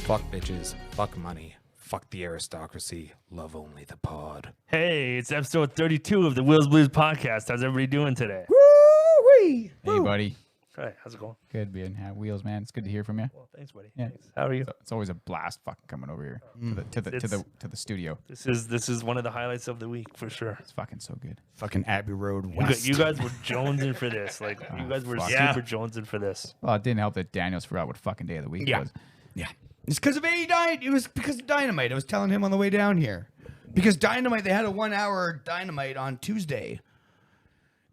Fuck bitches, fuck money, fuck the aristocracy, love only the pod. Hey, it's episode 32 of the Wheels Blues podcast. How's everybody doing today? Woo-wee! Hey, buddy. Hey, how's it going? Good being at Wheels, man. It's good to hear from you. Well, thanks, buddy. Yeah. Thanks. How are you? It's always a blast fucking coming over here to the studio. This is one of the highlights of the week for sure. It's fucking so good. Fucking Abbey Road You, West. you guys were jonesing for this. Like you guys were fuck. super jonesing for this. Well, it didn't help that Daniels forgot what fucking day of the week it Yeah. was. Yeah. It's because of It was because of Dynamite. I was telling him on the way down here. Because Dynamite, they had a 1 hour Dynamite on Tuesday,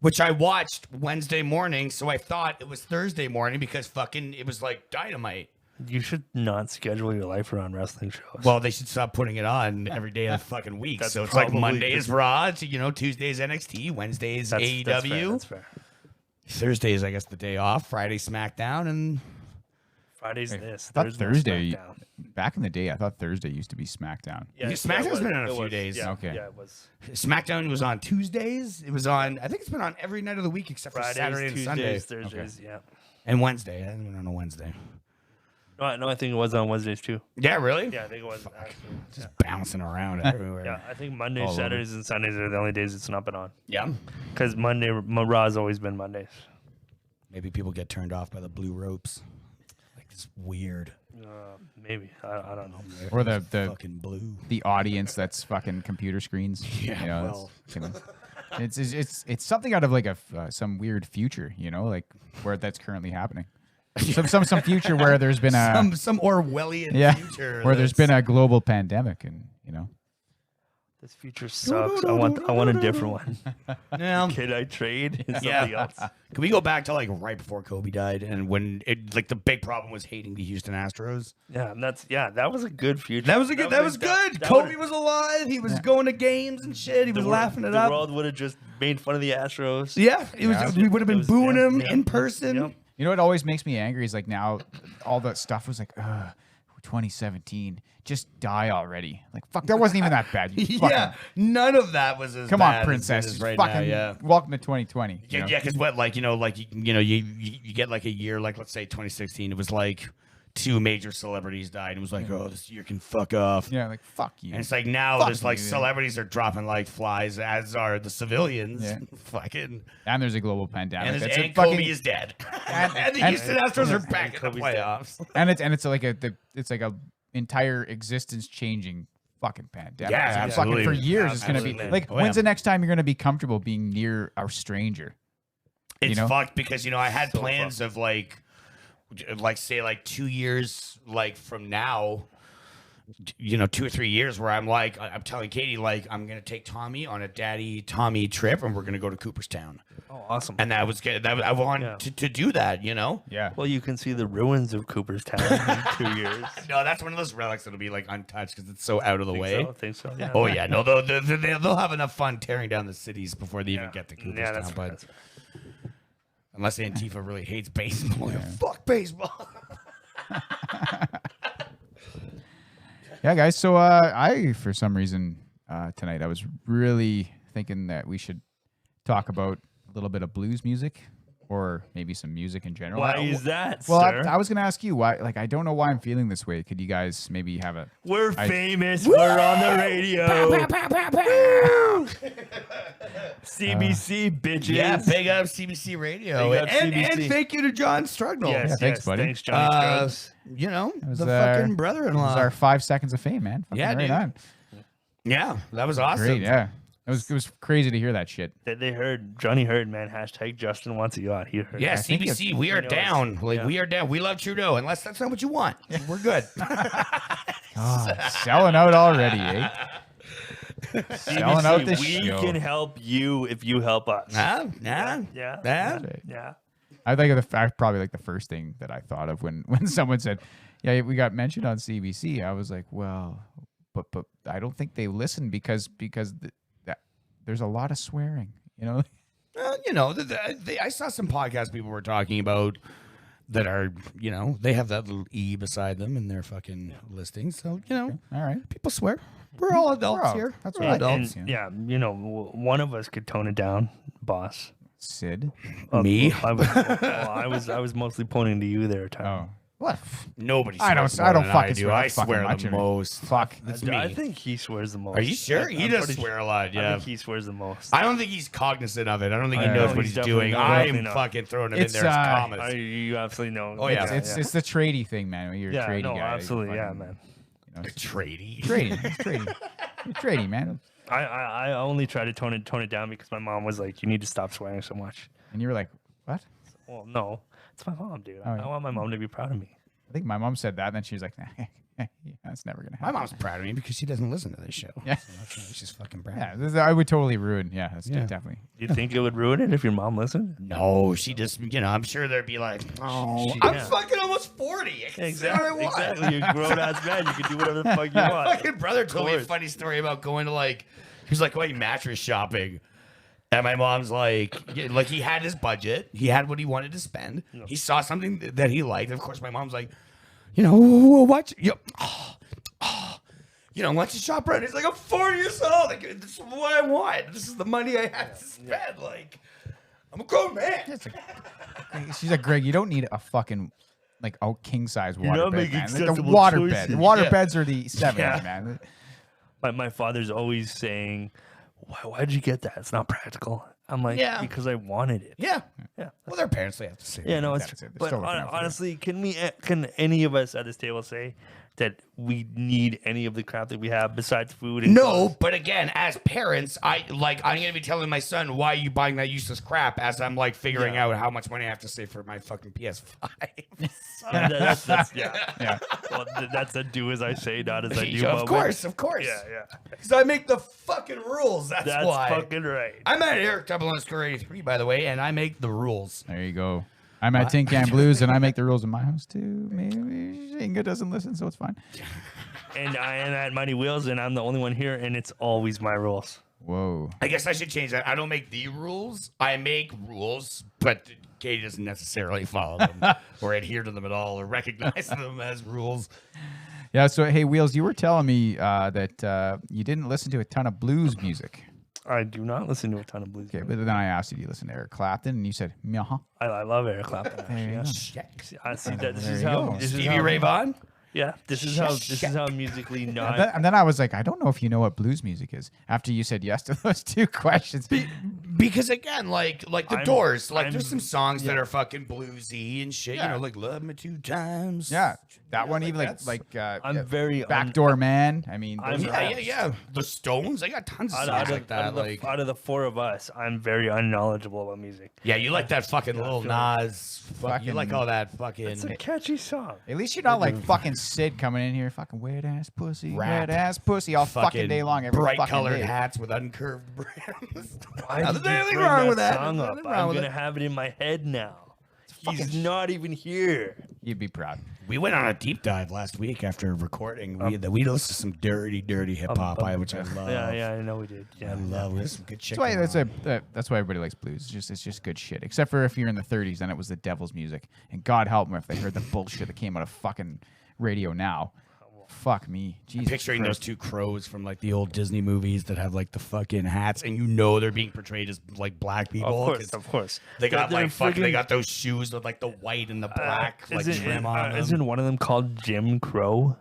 which I watched Wednesday morning. So I thought it was Thursday morning because fucking it was like Dynamite. You should not schedule your life around wrestling shows. Well, they should stop putting it on every day of the fucking week. That's So it's like probably Monday's Raw, Tuesday's NXT, Wednesday's AEW. That's fair. Thursday's, I guess, the day off. Friday, SmackDown, and Friday's I this. thought Thursday, Thursday, SmackDown. back in the day, I thought Thursday used to be SmackDown. Yeah, SmackDown's it was- been on a it few was, days. Yeah, Okay. Yeah, it was. SmackDown was on Tuesdays. It was on, I think it's been on every night of the week except for Fridays, Saturday and Tuesdays, Sunday. Thursdays. Yeah. And Wednesday. I haven't been on a Wednesday. No, I think it was on Wednesdays too. Yeah, really? Yeah, I think it was. Actually. Just bouncing around everywhere. Yeah, I think Mondays, All over. Saturdays, and Sundays are the only days it's not been on. Yeah. Because Raw has always been Mondays. Maybe people get turned off by the blue ropes. Like this weird. Maybe. I don't know. Or the fucking blue. the audience that's fucking computer screens. Yeah, You know, well. it's something out of like some weird future, like where that's currently happening. Some future where there's been a Some Orwellian yeah future. where there's been a global pandemic and This future sucks. I want a different one. Yeah. Can I trade? Something Yeah. else. Can we go back to like right before Kobe died and when it like the big problem was hating the Houston Astros? Yeah, and that was a good future. That was good. that Kobe would've- was alive. He was going to games and shit. He was laughing it the up. world would have just made fun of the Astros. Yeah, it was. Yeah. We would have been It was- booing yeah, him yeah. in person. Yep. You know what always makes me angry is like now all that stuff was like 2017 just die already. Like fuck, that wasn't even that bad. You Yeah, none of that was as come bad on, as it princess. is right fucking now. Yeah. welcome to 2020. Yeah, because what, like, you get like a year, like let's say 2016, it was like 2 major celebrities died, and it was like, oh, this year can fuck off. Yeah, like fuck you. And it's like now Fuck there's like you. celebrities are dropping like flies, as are the civilians. Yeah. Fucking. And there's a global pandemic. And, It's a and fucking- Kobe is dead. And the and- Houston Astros are back in the Kobe's dead. playoffs. and it's like a entire existence changing fucking pandemic. Yeah, It's fucking for absolutely. years. It's gonna be Absolutely. like, Oh, when's yeah. the next time you're gonna be comfortable being near a stranger? It's know? fucked because I had So plans of like say like 2 years like from now, 2 or 3 years where I'm like I'm telling Katie like I'm gonna take Tommy on a daddy Tommy trip and we're gonna go to Cooperstown, Oh, awesome. and that was good. I wanted Yeah. to do that, Yeah. Well, you can see the ruins of Cooperstown in 2 years. No, that's one of those relics that'll be like untouched because it's so out of the way. Think so? Yeah. Oh yeah, no, they'll have enough fun tearing down the cities before they even get to Cooperstown. Yeah, that's fair. but unless Antifa really hates baseball, fuck baseball. Yeah, guys. So I, for some reason, tonight I was really thinking that we should talk about a little bit of blues music, or maybe some music in general. Why is that, Well, sir? I was gonna ask you why. Like, I don't know why I'm feeling this way. Could you guys maybe have a? We're famous. We're on the radio. CBC bitches. Yeah, big up CBC Radio. Big up and CBC. thank you to John Struggle. Yes, Yeah, thanks, buddy. Thanks, Johnny Scruggs. was, the uh, fucking It was brother-in-law. our 5 seconds of fame, man. Fucking Yeah, right dude. on. Yeah, that was awesome. Great. Yeah. It was crazy to hear that shit. They heard. Johnny heard, man. Hashtag Justin wants a yacht. He heard. Yeah, I think CBC, we are knows. down. Like, Yeah. we are down. We love Trudeau, unless that's not what you want. We're good. Oh, selling out already, eh? Selling out this we show. can help you if you help us. Nah. Yeah. Nah. Yeah. Right. Yeah. I think of the fact probably like the first thing that I thought of when someone said, "Yeah, we got mentioned on CBC." I was like, "Well, but I don't think they listen because that there's a lot of swearing, you know." Well, you know, I saw some podcasts people were talking about that are, you know, they have that little E beside them in their fucking listing. So, you know, All right, people swear. We're all adults here. That's We're right. adults. And, yeah, you know, one of us could tone it down, boss. Sid. Me? I was mostly pointing to you there, Tom. Oh, what? Nobody I don't. swears I don't more than fucking do. swear. I fucking swear much the of it. most. Fuck. That's me. I think he swears the most. Are you sure? He I'm does pretty swear a lot, I yeah. think he swears the most. I don't think he's cognizant of it. I don't think he I knows know, what he's he's doing. definitely I'm not. fucking throwing him It's, in there as uh, commas. You absolutely know. Oh, yeah. It's the tradie thing, man. When you're a tradie guy. absolutely, you yeah, fucking, man. You know, Tradie. tradie. It's tradie. You're tradie, man. I only try to tone it down because my mom was like, "You need to stop swearing so much." And you were like, "What?" Well, no, it's my mom, dude. Oh, yeah. I want my mom to be proud of me. I think my mom said that, and then she was like, "Nah, that's never gonna My happen." mom's proud of me because she doesn't listen to this show. Yeah. So that's why she's fucking proud. Yeah, I would totally ruin. Yeah, that's Yeah. definitely. Do you think it would ruin it if your mom listened? No, she just, you know, I'm sure there'd be like, oh, She- I'm yeah. fucking almost 40. I can say what I want. Exactly. You're a grown ass man. You can do whatever the fuck you My want. fucking brother told me a course. funny story about going to he was like going mattress shopping. And my mom's like he had his budget. He had what he wanted to spend. He saw something that he liked. Of course, my mom's like, you know, what? You know, why don't you shop around? He's like, I'm 40 years old. Like, this is what I want. This is the money I have to spend. Like, I'm a grown man. She's like, "Greg, you don't need a fucking like a king size not water bed, making man. Like the sensible water choices." bed. The water Yeah. beds are the 70s, Yeah. man. My father's always saying, why'd you get that? It's not practical. I'm like, Yeah. because I wanted it. Yeah. Yeah. Well, their parents, they have to say. Yeah, no, it's That's true. it. They're But still looking out for you. honestly, can any of us at this table say that we need any of the crap that we have besides food? And No, clothes? but again, as parents, I'm gonna be telling my son, why are you buying that useless crap, as I'm like figuring Yeah. out how much money I have to save for my fucking PS5. That's yeah. Yeah. Well, that's a do as I say, not as I do. Yeah, moment. of course. Yeah. Because I make the fucking rules. That's why. fucking right. I'm at Eric Double Underscore 83, by the way, and I make the rules. There you go. I'm at Tin Can Blues, and I make the rules in my house too. Maybe Inga doesn't listen, so it's fine. And I am at Mighty Wheels, and I'm the only one here, and it's always my rules. Whoa. I guess I should change that. I don't make the rules. I make rules, but Katie doesn't necessarily follow them or adhere to them at all or recognize them as rules. Yeah. So hey, Wheels, you were telling me that you didn't listen to a ton of blues music. I do not listen to a ton of blues. Okay, but then I asked you, do you listen to Eric Clapton? And you said, "Meh." I love Eric Clapton. There you actually, go. yeah. I see that. This There is you how. go. This is Stevie how. Ray Vaughan? Yeah. This is how musically not. And then I was like, I don't know if you know what blues music is. After you said yes to those two questions. Because again, like the I'm- Doors, I'm- there's some songs that are fucking bluesy and shit. Yeah. You know, like "Love Me Two Times." Yeah, that one even that's- I'm very Backdoor Man. I mean, those I'm- are all- Yeah. The Stones, they got tons of songs out like that. out of the four of us, I'm very unknowledgeable about music. Yeah, you like that fucking little feel like- Nas. You like all that fucking. It's a catchy song. At least you're not like fucking Sid coming in here, fucking wet ass pussy, Rap. wet ass pussy, all fucking day long, every bright fucking colored day. hats with uncurved brims. Why Now, did there's you anything bring wrong with that. song There's up? nothing wrong I'm with gonna it. have it in my head now. He's fucking- not even here. You'd be proud. We went on a deep dive last week after recording. We listened to some dirty hip hop, which I love. Yeah, I know we did. I Yeah, love. There's some good shit. That's why going on. that's why everybody likes blues. It's just good shit. Except for if you're in the 30s, then it was the devil's music. And God help them if they heard the bullshit that came out of fucking radio now. Fuck me. Jesus Picturing Christ. those two crows from like the old Disney movies that have like the fucking hats, and you know they're being portrayed as like black people. 'cause of course. They got They're like fucking. They friggin- got those shoes with like the white and the black like trim on them. Isn't one of them called Jim Crow?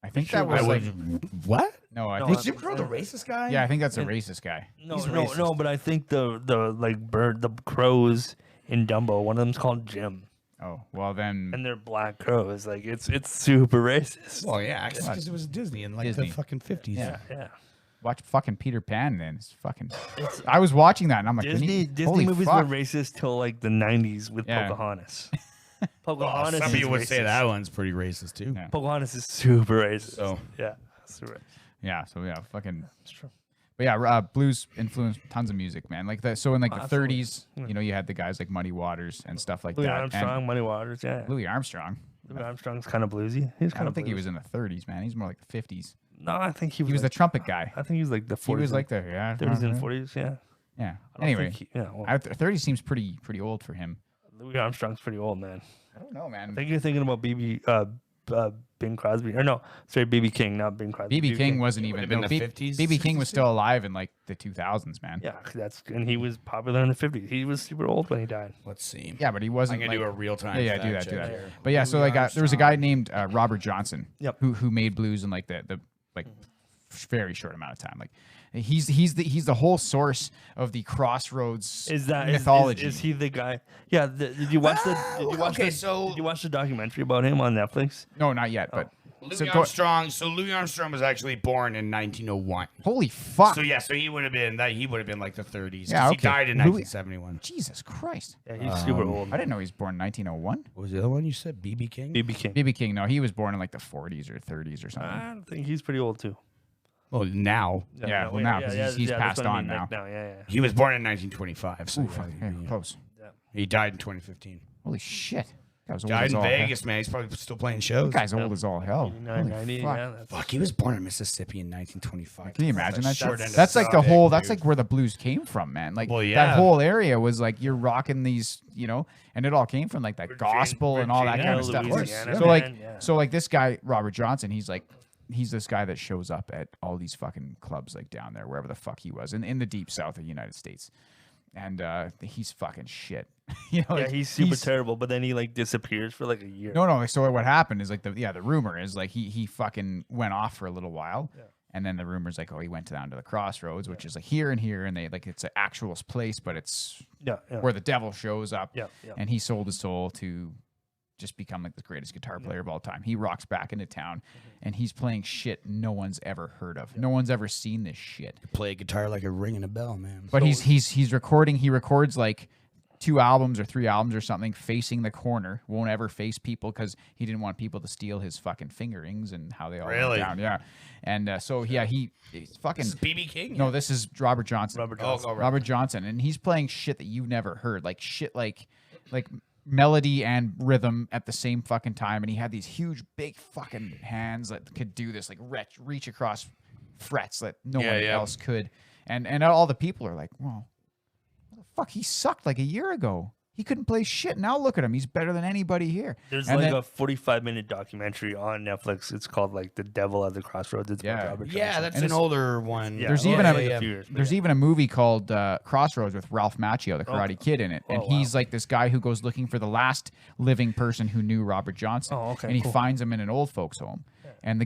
I think that was I like would, what? no. I No, think Was Jim Crow the racist guy? yeah. I think that's a racist guy. No, He's no, racist. no. But I think the crows in Dumbo. One of them's called Jim, Oh well, then and they're black crows. Like it's super racist. Well, yeah, because it was Disney in like Disney. the fucking 50s. Yeah. watch fucking Peter Pan. Then it's fucking. I was watching that and I'm like, Disney holy movies fuck. were racist till like the 90s with Yeah. Pocahontas. Well, Pocahontas some is people would say racist. that one's pretty racist too. Yeah. Pocahontas is super racist. So- yeah, super racist. Yeah. So yeah, fucking. That's true. But yeah, blues influenced tons of music, man. Like the so in like the Absolutely. 30s, you know, you had the guys like Muddy Waters and stuff like Louis that. Armstrong, And Muddy Waters, yeah. Louis Armstrong. Louis Armstrong's kind of bluesy. He's I kind don't of think he was in the 30s, man. He's more like the 50s. No, I think he was. He was the like, trumpet guy. I think he was like the 40s. He was like the 30s and 40s, yeah. Yeah. I don't Anyway, think he- yeah, well, 30 seems pretty old for him. Louis Armstrong's pretty old, man. I don't know, man. I think you're thinking about Bing Crosby. Or no, sorry, BB King, not Bing Crosby. BB King wasn't even. have been No, the 50s, BB King was 60s, still alive in like the 2000s, man. Yeah, and he was popular in the 50s. He was super old when he died. Let's see. Yeah, but he I'm wasn't. gonna like, do a real time. Yeah, do that, check do that. here. But yeah, so Louis like there was a guy named Robert Johnson, Yep. who made blues in like the like very short amount of time. Like he's the whole source of the Crossroads mythology. Is he the guy? Yeah. Did you watch Did you watch the documentary about him on Netflix? No, not yet. But Louis Armstrong. So Louis Armstrong was actually born in 1901. holy fuck! So yeah, so he would have been like the 30s. Yeah, He okay. died in Louis- 1971. Jesus Christ! Yeah, he's super old. I didn't know he was born in 1901. What was the other one you said? BB King. BB King. BB King, no, he was born in like the 40s or 30s or something. I don't think he's pretty old too. Well, now Yeah, well, now, 'cause he's that's passed what I on mean, like, now. Yeah. he was born in 1925. So Ooh, yeah, fuck, yeah, close. he died in 2015. Holy shit! That was old Died as in all Vegas, man. He's probably still playing shows. That guy's old as all hell. 990. fuck. Yeah, that's Fuck, he was born in Mississippi in 1925. Can you imagine that short shit? end of That's like the stick, whole. That's dude. like where the blues came from, man. Like Well, yeah. that whole area was like you're rocking these, you know, and it all came from like that gospel and all that kind of stuff. Louisiana, So like, man, yeah. so like this guy Robert Johnson, he's this guy that shows up at all these fucking clubs like down there, wherever the fuck he was, in the deep south of the United States, and he's fucking shit. You know, Yeah, like, he's super terrible, but then he like disappears for like a year. No. So what happened is like the rumor is like he fucking went off for a little while, and then the rumor's like, oh, he went down to the Crossroads, which is like here and here, and they like it's an actual place, but it's Yeah. where the devil shows up. Yeah. And he sold his soul to just become like the greatest guitar player of all time. He rocks back into town, and he's playing shit no one's ever heard of. No one's ever seen this shit. Play a guitar like a ringing a bell, man. But he's recording. He records like 2 albums or 3 albums or something facing the corner. Won't ever face people because he didn't want people to steal his fucking fingerings and how they all went Really? down. Yeah. And so yeah, he's fucking. This is BB King. No, this is Robert Johnson. Robert Johnson. Robert Johnson, and he's playing shit that you've never heard, like shit like melody and rhythm at the same fucking time, and he had these huge, big fucking hands that could do this, like reach across frets that no one else could, and all the people are like, well, what the fuck, he sucked like a year ago. He couldn't play shit. Now look at him. He's better than anybody here. There's And like then- a 45-minute documentary on Netflix. It's called like The Devil at the Crossroads. It's about Yeah. Robert Yeah, Johnson. that's And an it's- older one. Yeah, There's well, even yeah, a like a few years, but there's yeah. even a movie called Crossroads with Ralph Macchio, the Karate Kid, in it, and Oh, wow. he's like this guy who goes looking for the last living person who knew Robert Johnson. Oh, okay, and he cool. finds him in an old folks' home, and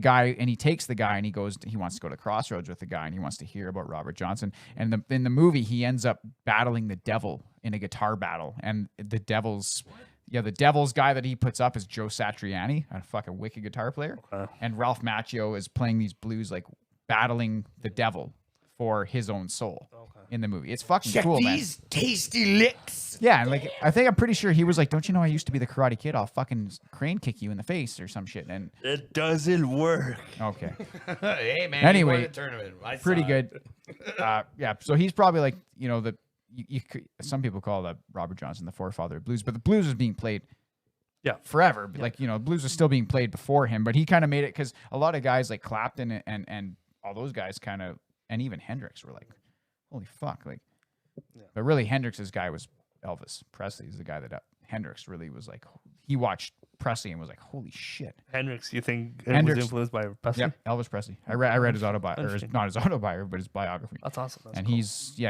he takes the guy, and he wants to go to Crossroads with the guy, and he wants to hear about Robert Johnson. And in the movie, he ends up battling the devil in a guitar battle, and the devil's guy that he puts up is Joe Satriani, a fucking wicked guitar player. And Ralph Macchio is playing these blues, like battling the devil for his own soul in the movie. It's fucking Check cool, man. these tasty licks. Yeah, and like I'm pretty sure he was like, "Don't you know I used to be the Karate Kid? I'll fucking crane kick you in the face or some shit." And It doesn't work. okay, Hey man. Anyway, he won a tournament. I saw pretty it. good. Yeah, so he's probably like, you know, some people call Robert Johnson the forefather of blues, but the blues is being played forever. But like, you know, blues is still being played before him, but he kind of made it because a lot of guys like Clapton and all those guys kind of, and even Hendrix were like, holy fuck, like. But really, Hendrix's guy was Elvis Presley. Is the guy that Hendrix really was like. He watched Presley and was like, holy shit. Hendrix, you think it Hendrix. was influenced by Presley? Yep, Elvis Presley. I read his autobiography, or Interesting. not his autobiography, but his biography. That's awesome. That's And cool.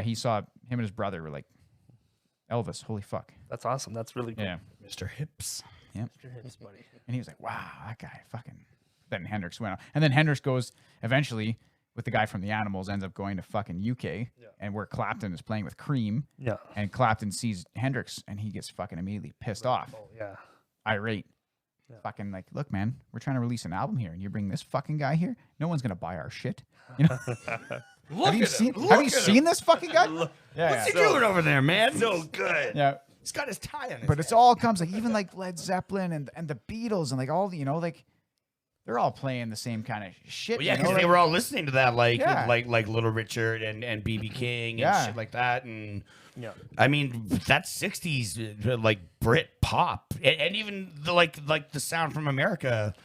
he saw him and his brother were like, Elvis, holy fuck. That's awesome. That's really cool. Yeah. Mr. Hips. Yep. Hips, buddy. And he was like, wow, that guy fucking. Then Hendrix went on. And then Hendrix goes eventually with the guy from the Animals, ends up going to fucking UK, and where Clapton is playing with Cream. Yeah. And Clapton sees Hendrix and he gets fucking immediately pissed off, Oh, yeah. irate. Fucking like, look, man, we're trying to release an album here, and you bring this fucking guy here. No one's gonna buy our shit. You know? Have you seen this fucking guy? What's he doing over there, man? So good. Yeah. He's got his tie on his But it's all comes like even like Led Zeppelin and the Beatles and like all the, you know, like they're all playing the same kind of shit. Well, yeah, you know, because they like- were all listening to that, like Yeah. like Little Richard and BB King and shit like that, and Yeah. I mean that's '60s like Brit pop, and even the like the sound from America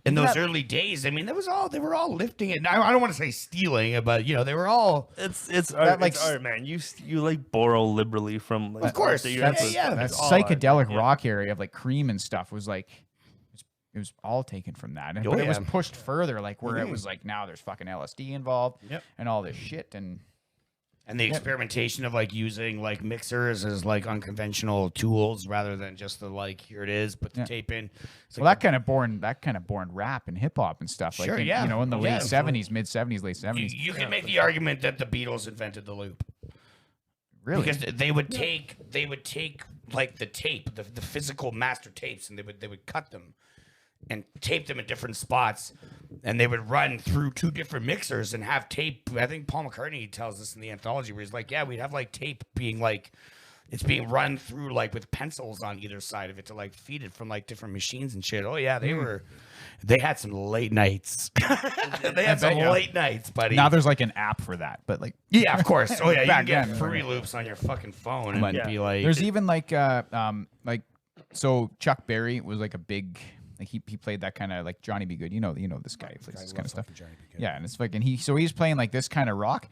in those early days. I mean, they were all lifting it. I don't want to say stealing it, but they were all. It's art, like, it's art, man. You like borrow liberally from like, Of course. art that you're Yeah, influenced yeah. by. that It's all art. psychedelic Yeah. rock area of like Cream and stuff was like it was all taken from that, Oh, but it was yeah. pushed further, like where it was like now there's fucking LSD involved Yep. and all this shit, and And the experimentation of like using like mixers as like unconventional tools rather than just the like here it is, put the tape in. It's well, like that kind of born rap and hip hop and stuff. Sure, like in, yeah. in the Yeah, late absolutely. '70s, mid '70s, late you, '70s. you can make the argument that the Beatles invented the loop. Really? Because they would take like the tape, the physical master tapes, and they would cut them and tape them in different spots, and they would run through two different mixers and have tape. I think Paul McCartney tells us in the anthology where he's like, yeah, we'd have like tape being like it's being run through like with pencils on either side of it to like feed it from like different machines and shit. Oh yeah, they had some late nights. They had some late nights, buddy. Now there's like an app for that, but like Yeah, of course. Oh yeah, you can Back get then, free loops on your fucking phone and But- be like, there's even like so Chuck Berry was like a big like he played that kind of like Johnny B. Good, you know this guy who plays this kind of stuff. Yeah, and it's fucking he's playing like this kind of rock.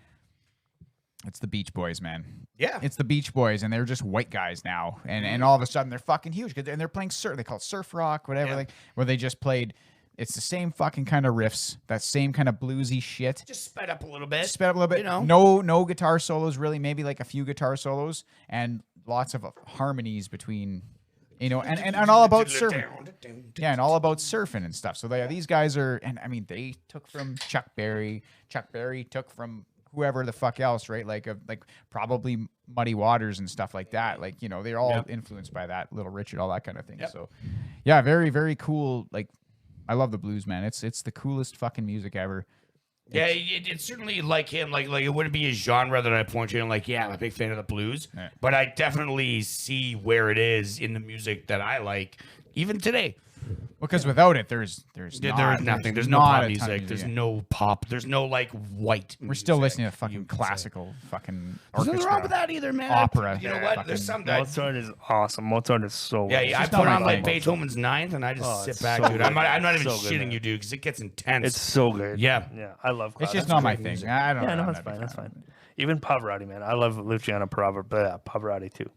It's the Beach Boys, man. Yeah. It's the Beach Boys, and they're just white guys now, and all of a sudden they're fucking huge, and they're playing surf. They call it surf rock, whatever. Yeah. Like where they just played. It's the same fucking kind of riffs, that same kind of bluesy shit. just sped up a little bit. Sped up a little bit. You know? No guitar solos, really. Maybe like a few guitar solos and lots of harmonies between, and all about surfing. Yeah, and all about surfing and stuff. So these guys are, and I mean, they took from Chuck Berry. Chuck Berry took from whoever the fuck else, right? Like probably Muddy Waters and stuff like that. Like they're all influenced by that. Little Richard, all that kind of thing. Yep. So, yeah, very very cool. Like, I love the blues, man. It's the coolest fucking music ever. Yeah, it's certainly like him. Like it wouldn't be a genre that I point to and like, yeah, I'm a big fan of the blues. Yeah. But I definitely see where it is in the music that I like, even today. Because without it, there's There's not, nothing. There's no not pop a ton of music. There's yeah. no pop. There's no like white. We're still music, listening to you fucking could say. classical fucking There's orchestra. nothing wrong with that either, man. Opera. You know Yeah. what? Fucking There's some. Mozart is awesome. Mozart is so. Yeah, good. I just put not on my like thing. Beethoven's Ninth, and I just Oh, sit it's back, so dude. good. I'm not even So good, shitting man. you, dude, because it gets intense. It's so good. Yeah. Yeah. I love. It's just classical. not my great thing. music. I don't Yeah, know. no, that's fine. That's fine. Even Pavarotti, man. I love Luciano Pavarotti too.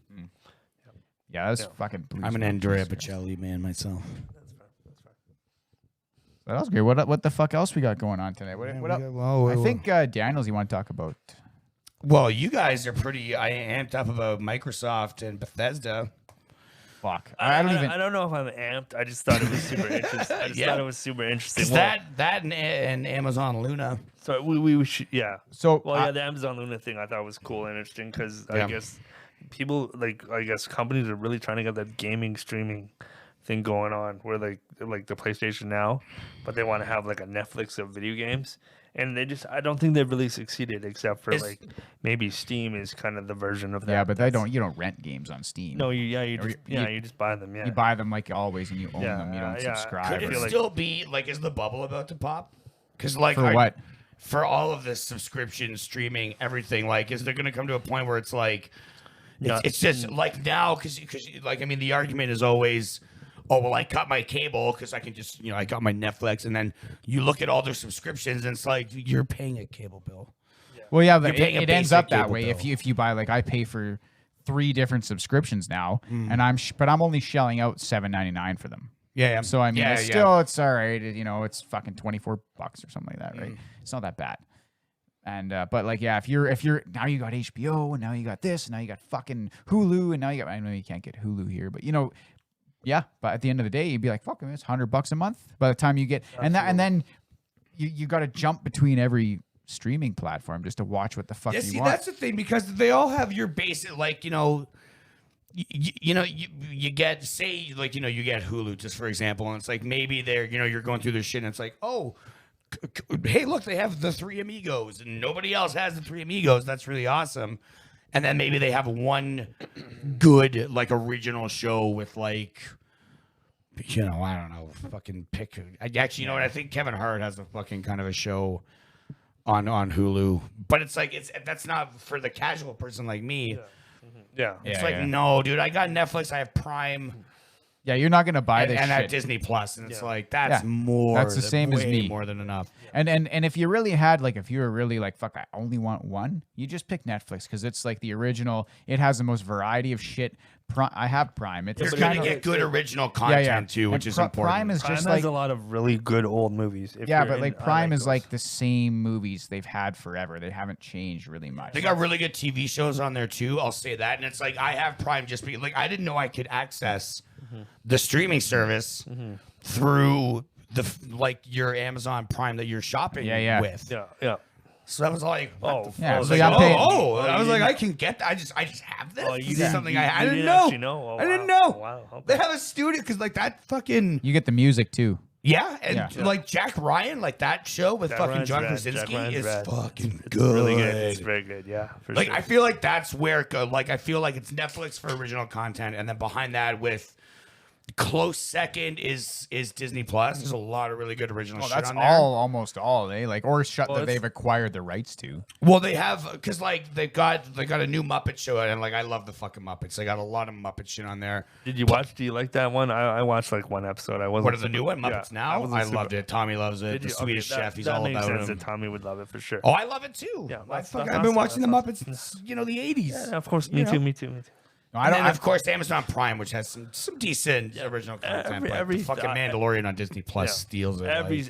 Yeah, that's fucking blues. I'm an man. Andrea Jesus Christ. Bocelli man myself. That was great. What the fuck else we got going on today? What else? I think Daniels, you want to talk about? Well, you guys are pretty amped up about Microsoft and Bethesda. Fuck. I don't even. I don't know if I'm amped. I just thought it was super interesting. I just Yeah. thought it was super interesting. Because that and Amazon Luna. So we should, yeah. So Well, yeah, the Amazon Luna thing I thought was cool and interesting because Yeah. I guess people companies are really trying to get that gaming streaming thing going on where like the PlayStation Now, but they want to have like a Netflix of video games. And I don't think they've really succeeded except for It's- like maybe Steam is kind of the version of that. yeah, but you don't rent games on Steam. No, Or you just buy them. Yeah. you buy them like always, and you own Yeah, them. You don't yeah. subscribe. Could I it feel like- still be like, is the bubble about to pop? Because like For what? For all of this subscription, streaming, everything. Like, is there going to come to a point where it's like, Yeah. it's just like now? Because like I mean, the argument is always, oh well, I cut my cable because I can just I got my Netflix, and then you look at all their subscriptions, and it's like you're paying a cable bill. Well, yeah, but You're paying a it ends basic up that cable way. bill. If you buy like I pay for 3 different subscriptions now, and I'm only shelling out $7.99 for them. Yeah. So I mean, Yeah, it's yeah. still it's all right. It's fucking $24 or something like that, right? It's not that bad. And but like if you're now you got HBO and now you got this and now you got fucking Hulu and now you got I know you can't get Hulu here, but yeah. But at the end of the day, you'd be like, fuck, it's $100 a month. By the time you get and then you got to jump between every streaming platform just to watch what the fuck Yeah, you see, want. that's the thing because they all have your basic, like you get say like you get Hulu just for example, and it's like maybe they're you're going through their shit, and it's like hey look, they have the Three Amigos, and nobody else has the Three Amigos. That's really awesome. And then maybe they have one good like original show with like you know, I don't know, fucking pick. Actually, you know what? I think Kevin Hart has a fucking kind of a show on Hulu, but it's like that's not for the casual person like me. Yeah. It's like no, dude. I got Netflix. I have Prime. Yeah, you're not gonna buy this And shit. at Disney Plus, and it's like that's Yeah. more. That's the same as way me. more than enough. And if you really had like, if you were really like, fuck, I only want one, you just pick Netflix because it's like the original. It has the most variety of shit. I have Prime. It's You're kind gonna of, get good original content too, which And is important. Prime is Prime just has like a lot of really good old movies. If yeah, you're but in- like I Prime is those. like the same movies they've had forever. They haven't changed really much. They got really good TV shows on there too. I'll say that, and it's like I have Prime just because like I didn't know I could access the streaming service through like your Amazon Prime that you're shopping with. Yeah. So that was like, Oh, Yeah, I was so like, I'm paying- I was you like, didn't- I can get that. I just have this. Oh, you This is didn't- something you I didn't didn't know. actually know? Oh, I didn't wow. know. Wow, okay. They have a studio because like that fucking You get the music too. yeah, and Yeah. like Jack Ryan, like that show with Jack fucking Ryan's John rad. Jack Krasinski Ryan's is rad. fucking It's good. really good. It's very good. Yeah, for Like sure. I feel like that's where like I feel like it's Netflix for original content, and then behind that with close second is Disney Plus. There's a lot of really good original shit That's on there. almost all they like, or shut Well, that it's- they've acquired the rights to. Well, they have because like they got a new Muppet show, and like I love the fucking Muppets. They got a lot of Muppet shit on there. Did you watch? Do you like that one? I watched like one episode. I wasn't. What are the new one? Yeah, Muppets Now? wasn't I super- loved it. Tommy loves it. Did The you? Swedish Okay, chef, he's that all makes about sense him. that Tommy would love it for sure. Oh, I love it too. Yeah, I that's I've awesome, been watching the that's Muppets awesome. since the 80s. Yeah, of course. Me You too. know? Me too. Me too. No, And then, of course, Amazon Prime, which has some decent original content. But every- the fucking Mandalorian on Disney Plus steals it.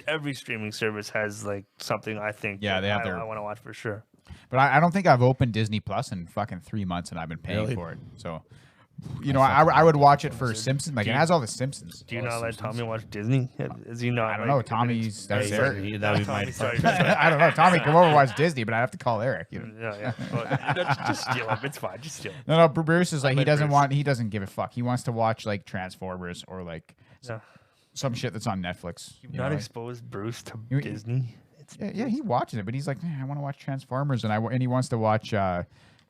Every streaming service has like something I think. Yeah, that they have I, their- I want to watch for sure. But I don't think I've opened Disney Plus in fucking 3 months, and I've been paying Really? for it. So, you know, I would watch it for Simpsons. Like it has all the Simpsons. Do you not let Tommy watch Disney? Is he not? I don't know. Tommy's that's Eric. That would be my Tommy, sorry. I don't know. Tommy, come over and watch Disney, but I have to call Eric. You know? Yeah. Well, just steal him. It's fine. Just steal him. No, Bruce is like he like doesn't Bruce. he doesn't give a fuck. He wants to watch like Transformers or like Yeah. some shit that's on Netflix. You've you not know? exposed Bruce to You- Disney. It's Yeah, he watches it, but he's like, I want to watch Transformers, and he wants to watch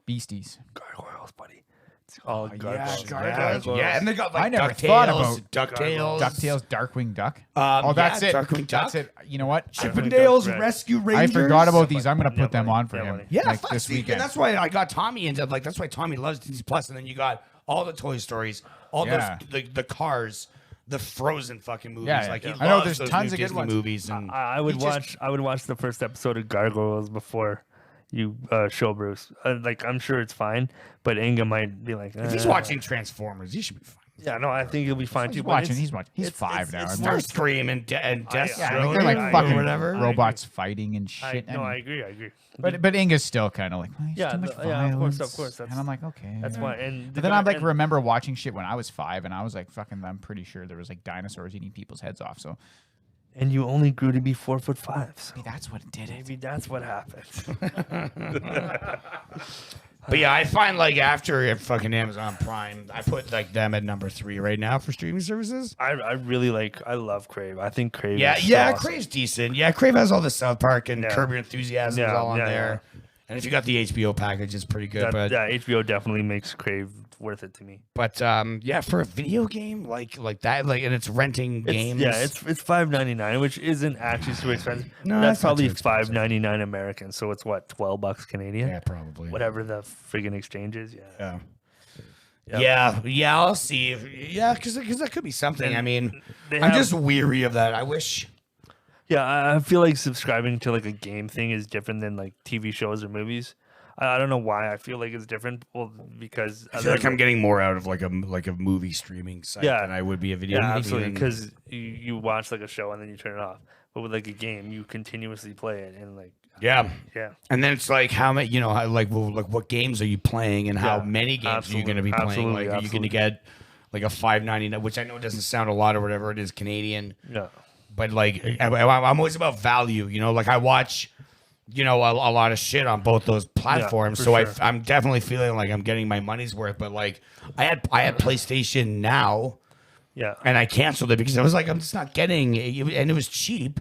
Beasties. gargoyles, buddy. It's all Yeah, gargoyles. Gargoyles. Yeah, and they got like I never DuckTales, thought about DuckTales, DuckTales, Darkwing Duck. Oh, That's it. Darkwing That's Duck. it. You know what? Chippendales Right. Rescue I Rangers. forgot about these. I'm gonna Yeah, put them buddy. on for Yeah, him. buddy. Yeah, like fuck, this see, and weekend. that's why I got Tommy into like that's why Tommy loves Disney Plus, and then you got all the Toy Stories, all Yeah. the Cars, the Frozen fucking movies. Yeah, like yeah. he I know, loves there's those tons new of good Disney ones. movies, and I would he just- watch the first episode of Gargoyles before you show Bruce. Like I'm sure it's fine, but Inga might be like, If he's watching Transformers, he should be fine. Yeah, no, I think he'll be fine too. He's but watching. it's- He's it's- 5 it's- now. it's isn't more- he? Starscream and Death yeah, Yeah, Stroke they're like I fucking agree. whatever. robots fighting and I shit. agree. But Inga's still kind of like, well, Yeah, too much yeah, of violence. course, that's- And I'm like, okay. That's why. And But then I like remember watching shit when I was 5, and I was like, fucking, I'm pretty sure there was like dinosaurs eating people's heads off. So and you only grew to be 4'5". So maybe that's what did it. maybe that's what happened. But yeah, I find like after fucking Amazon Prime, I put like them at number 3 right now for streaming services. I really I love Crave. I think Crave. Yeah, is yeah, so awesome. Crave's decent. Yeah, Crave has all the South Park and Yeah. Curb Your Enthusiasm is Yeah, all on yeah, there. And if you got the HBO package, it's pretty good. That, yeah, HBO definitely makes Crave worth it to me. But yeah, for a video game like that, like, and it's renting games. Yeah, it's $5.99, which isn't actually super expensive. No, That's that's not probably too expensive. $5.99 American. So it's what, $12 Canadian? yeah, probably. Whatever the friggin' exchange is. Yeah. Yeah. Yeah, I'll see. Yeah, because that could be something. And I mean, they I'm have- just weary of that. I wish. Yeah, I feel like subscribing to like a game thing is different than like TV shows or movies. I don't know why I feel like it's different. Well, because I feel like I'm getting more out of like a movie streaming site Yeah. than I would be a video yeah, game. absolutely. even- Because you watch like a show and then you turn it off. But with like a game, you continuously play it and like yeah. yeah. And then it's like how many, like what games are you playing and how Yeah, many games are you going to be playing? absolutely, Like, are you going to absolutely. get like a $5.99, which I know doesn't sound a lot or whatever it is Canadian, Yeah. but like I'm always about value. Like I watch, a lot of shit on both those platforms, for so sure. I'm definitely feeling like I'm getting my money's worth. But like I had PlayStation Now. Yeah. And I canceled it because I was like, I'm just not getting it. And it was cheap.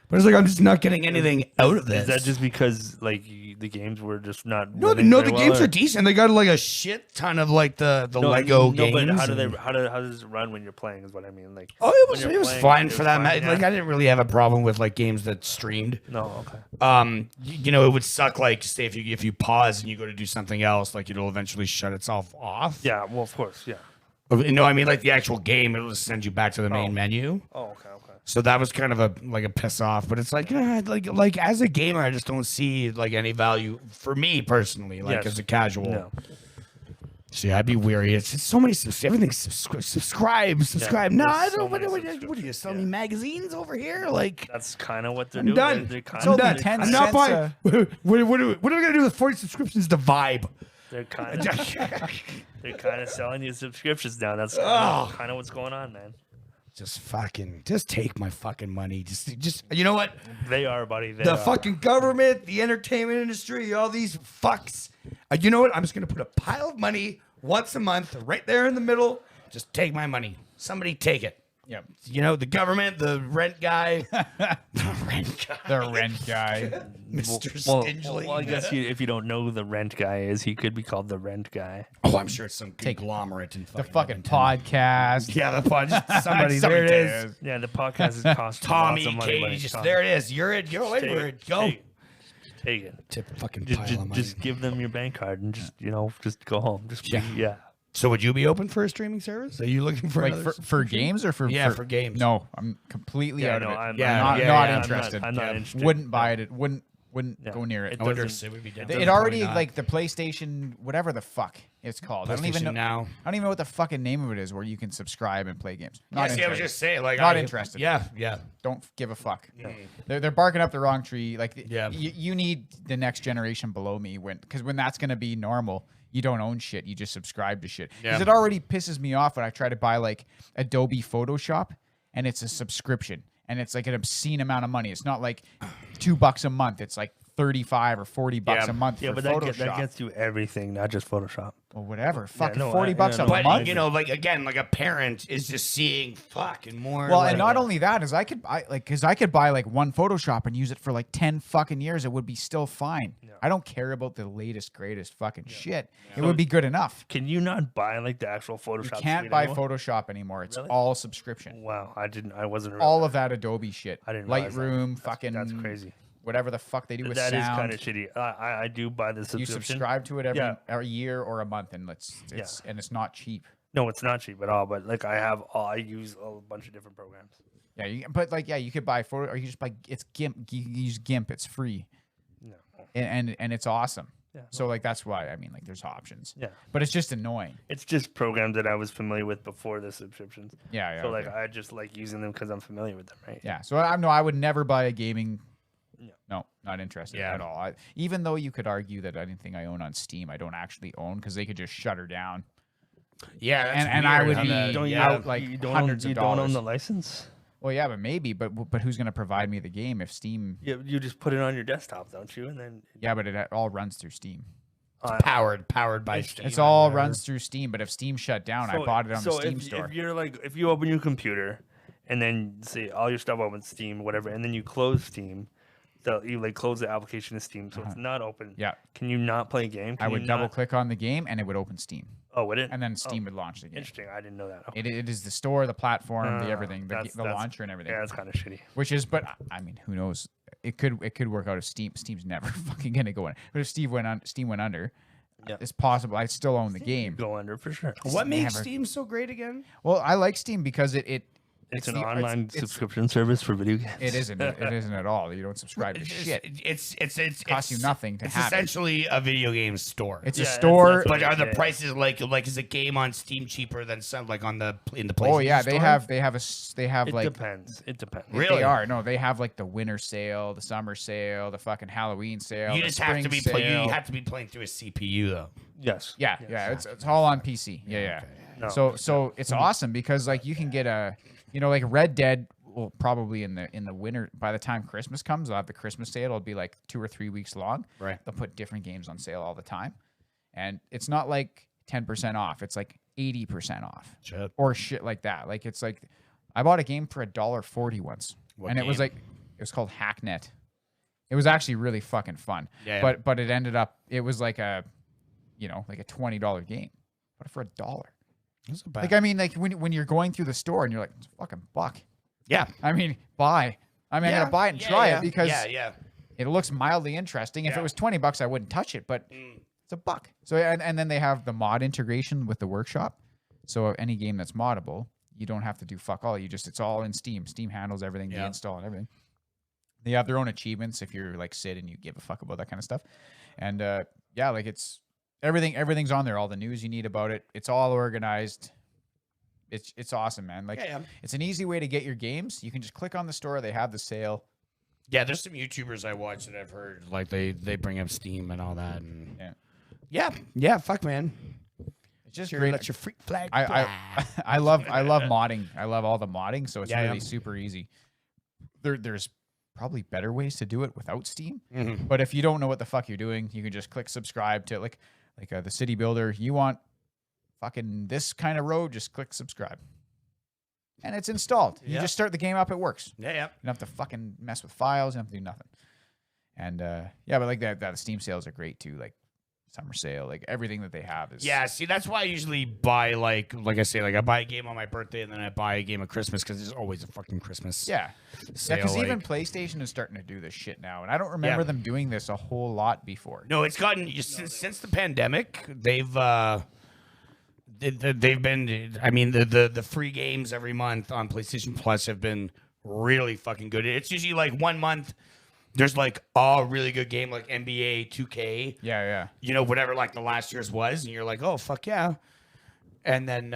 But it's like, I'm just not getting anything out of this. Is that just because like the games were just not. No, running the very well, games or- are decent. They got like a shit ton of like the No, Lego no, games. but how do and- how does it run when you're playing? Is what I mean. Like, Oh, when you're it was playing, fine it for was that. fine, Like yeah. I didn't really have a problem with like games that streamed. No, okay. You know, it would suck. Like, say if you pause and you go to do something else, like it'll eventually shut itself off. Yeah, well, of course, yeah. No, I mean like the actual game, it'll just send you back to the main menu. Oh, okay. So that was kind of a piss off. But it's like like as a gamer, I just don't see like any value for me personally. Like Yes. as a casual. No. See, I'd be weary. It's just so many. Everything subscribe. No, I there's so don't. many What are you selling me yeah. magazines over here? Like. That's kind of what they're I'm doing. done. They're kind It's of only they're 10 I'm kinda- not cents, buying. What are we gonna do with 40 subscriptions? The vibe. They're kind of selling you subscriptions now. That's Oh. kind of what's going on, man. Just take my fucking money. Just you know what? They are, buddy. They The are. fucking government, the entertainment industry, all these fucks. You know what? I'm just gonna put a pile of money once a month right there in the middle. Just take my money. Somebody take it. Yep. You know, the government, the rent guy, the rent guy, The rent guy. Mr. Well, Stingely. I guess if you don't know who the rent guy is, he could be called the rent guy. Oh, I'm sure it's some conglomerate in The fucking podcast. Yeah, the pod. Somebody. There it is. Yeah, the podcast is costing Tommy lots of money. but Cage. it's Just costing- there it is. You're it. Go Edward. Go. Take it. Tip fucking Just, pile just, of money. just give them your bank card and just go home. Yeah. So would you be open for a streaming service? Are you looking for Like another for games or for Yeah, for games. No, I'm completely Yeah, out no, of it. I'm not I'm interested. I'm not Yeah. interested. Wouldn't buy it. It wouldn't Yeah. go near it. I wonder if doesn't- Sid would be down. It already like the PlayStation, whatever the fuck it's called. I don't even know. now. I don't even know what the fucking name of it is, where you can subscribe and play games. Not Yeah, see, I was interested. just saying, like, Not interested. Yeah. Don't give a fuck. They're barking up the wrong tree. Like, Yeah. you need the next generation below me because when that's gonna be normal, you don't own shit. You just subscribe to shit. Because Yeah. it already pisses me off when I try to buy like Adobe Photoshop and it's a subscription and it's like an obscene amount of money. It's not like $2 a month. It's like 35 or 40 bucks Yeah. a month Yeah, for but Photoshop. that gets you everything, not just Photoshop. Well, whatever. Fucking no, 40 bucks yeah, a no, But month. you know, like again, like a parent is just seeing fucking more. Well, like, and not only that is I could buy like one Photoshop and use it for like 10 fucking years. It would be still fine. I don't care about the latest, greatest fucking shit. It would be good enough. Can you not buy like the actual You Photoshop? can't suite buy anymore? Photoshop anymore. It's Really? all subscription. Wow, I wasn't. All of that Adobe shit. I didn't realize that. Lightroom, fucking. That's crazy. Whatever the fuck they do with That is sound. kind of shitty. I do buy the You subscription. subscribe to it every Yeah. a year or a month, and and it's not cheap. No, it's not cheap at all. But like I use a bunch of different programs. Yeah, you could buy photo, or you just buy it's GIMP. You use GIMP, it's free, No. and it's awesome. Yeah. So like that's why I mean like there's options. Yeah. But it's just annoying. It's just programs that I was familiar with before the subscriptions. Yeah. So okay. like I just like using them because I'm familiar with them, right? Yeah. So I would never buy a gaming. No. No, not interested Yeah. at all. Even though you could argue that anything I own on Steam, I don't actually own because they could just shut her down. yeah, that's and I weird would how be that- Don't you, out like you don't hundreds own, of you don't dollars. own the license? Well, yeah, but maybe. But who's going to provide me the game if Steam? You just put it on your desktop, don't you? And then Yeah, but it all runs through Steam. powered by Steam. It's all runs through Steam. But if Steam shut down, I bought it on the Steam if, store. If you're like, if you open your computer, and then say all your stuff opens Steam, whatever, and then you close Steam, you like close the application of Steam, so it's not open. Yeah. Can you not play a game? I Can would you double not- click on the game and it would open Steam, Oh, would it? and then Steam would launch the game. Interesting. I didn't know that. Okay. It is the store, the platform, the Ah, everything, the that's- launcher and everything. Yeah, that's kind of shitty. Which is, but I mean, who knows? It could work out if Steam's never fucking gonna go in. But if Steam went under, Yeah. it's possible. I still own the game. Go under for sure. What makes Never. Steam so great again? Well, I like Steam because It's an the- online it's- subscription service for video games. It isn't. It isn't at all. You don't subscribe to shit. It's Costs you nothing to It's have it. essentially a video game store. It's Yeah, a that's- store. that's But are the Yeah. prices like is a game on Steam cheaper than some like in the PlayStation? Oh yeah, they store? have It like depends. It depends. Really? they are. No, they have like the winter sale, the summer sale, the fucking Halloween sale. You the just have to spring be sale. you have to be playing through a CPU though. Yes. Yeah, yeah, it's all on PC. Yeah. No, So it's awesome because like you can get like Red Dead will probably in the winter, by the time Christmas comes, they'll have the Christmas sale. It'll be like 2 or 3 weeks long. Right. They'll put different games on sale all the time. And it's not like 10% off. It's like 80% off. Shit. Or shit like that. Like it's like I bought a game for $1.40 once. What and it was game? like it was called Hacknet. It was actually really fucking fun. Yeah. But it ended up, it was like a, like a $20 game, but for $1. That's not bad. Like, I mean, like when you're going through the store and you're like, it's a fucking buck. yeah. I mean, buy. I mean, I'm gonna buy it and try it because it looks mildly interesting. If it was $20, I wouldn't touch it, but it's a buck. So and then they have the mod integration with the workshop. So any game that's moddable, you don't have to do fuck all. It's all in Steam. Steam handles everything, the install and everything. They have their own achievements if you're like Sid and you give a fuck about that kind of stuff. And like it's everything's on there. All the news you need about it. It's all organized. It's awesome, man. Like it's an easy way to get your games. You can just click on the store. They have the sale. Yeah, there's some YouTubers I watch that I've heard like they bring up Steam and all that. And yeah, fuck, man. It's just Sure, great. let your freak flag. I love modding. I love all the modding, so it's really super easy. There's probably better ways to do it without Steam, but if you don't know what the fuck you're doing, you can just click subscribe to like the city builder. You want fucking this kind of road, just click subscribe, and it's installed. You just start the game up, it works. Yeah. You don't have to fucking mess with files. You don't have to do nothing. And but like that the Steam sales are great too. Like summer sale, like everything that they have is. Yeah, see, that's why I usually buy like I say, like I buy a game on my birthday and then I buy a game at Christmas because there's always a fucking Christmas. Yeah, sale, because even like- PlayStation is starting to do this shit now, and I don't remember them doing this a whole lot before. No, it's gotten since the pandemic. They've been. I mean, the free games every month on PlayStation Plus have been really fucking good. It's usually like 1 month. There's like a really good game like NBA 2K. Yeah. You know, whatever like the last year's was, and you're like, oh fuck yeah. And then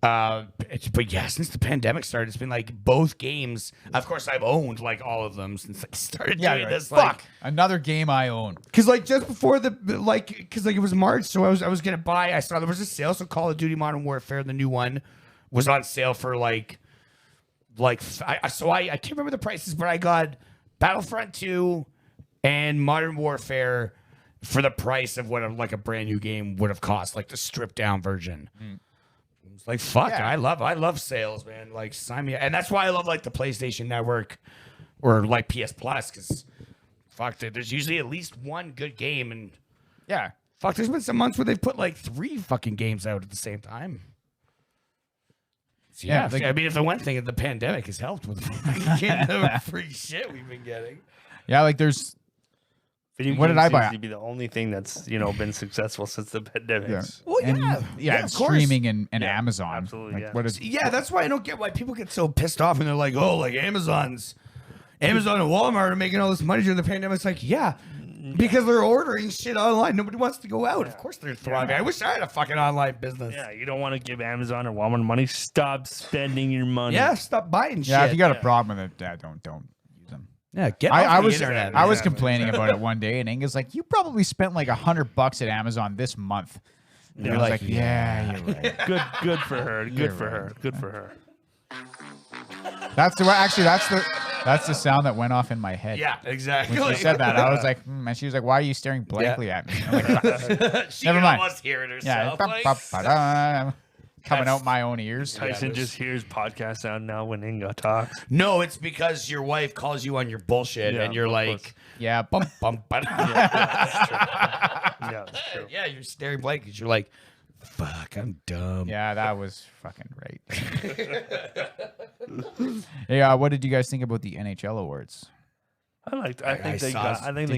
but yeah, since the pandemic started, it's been like both games. Of course, I've owned like all of them since I started doing this. Fuck, another game I own. Because like just before because it was March, so I was gonna buy. I saw there was a sale, so Call of Duty Modern Warfare, the new one, was on sale for I can't remember the prices, but I got Battlefront 2 and Modern Warfare for the price of what a brand new game would have cost, like the stripped down version. It's like fuck, Yeah. I love sales, man. Like sign me, and that's why I love like the PlayStation Network or like PS Plus, because fuck, there's usually at least one good game, and Yeah, fuck, there's been some months where they've put like 3 fucking games out at the same time. So, Yeah, yeah, like- I mean, if the one thing the pandemic has helped with the free shit we've been getting. yeah. Like there's Video What did games I buy? seems to be the only thing that's been successful since the pandemic. Well, and, of course. streaming and Amazon. absolutely, Like, yeah. What is? Yeah, that's why I don't get why people get so pissed off and they're like, oh, like Amazon and Walmart are making all this money during the pandemic. It's like, yeah, because they're ordering shit online. Nobody wants to go out. Of course they're thriving. I wish I had a fucking online business. Yeah, you don't want to give Amazon or Walmart money. Stop spending your money. Yeah, stop buying shit. Yeah, if you got a problem with it, don't use them. Yeah, get I off the was internet. I was complaining about it one day, and Inga's like, "You probably spent like $100 at Amazon this month." And I was like, "Yeah, you're right." Good for her. You're Good for right. her. Good for her. That's the sound that went off in my head. Yeah, exactly. When she said that, I was like, and she was like, "Why are you staring blankly at me?" I'm like, she Never can mind. almost hear it yeah, herself. like, coming That's- out my own ears. Tyson just hears podcast sound now when Inga talks. no, it's because your wife calls you on your bullshit, Yeah, and you're of like, course. Yeah, bum, bum, bum. Yeah, that's true. Yeah, you're staring blank because you're like, fuck, I'm dumb. yeah, that was fucking right. Hey, what did you guys think about the NHL awards? I think they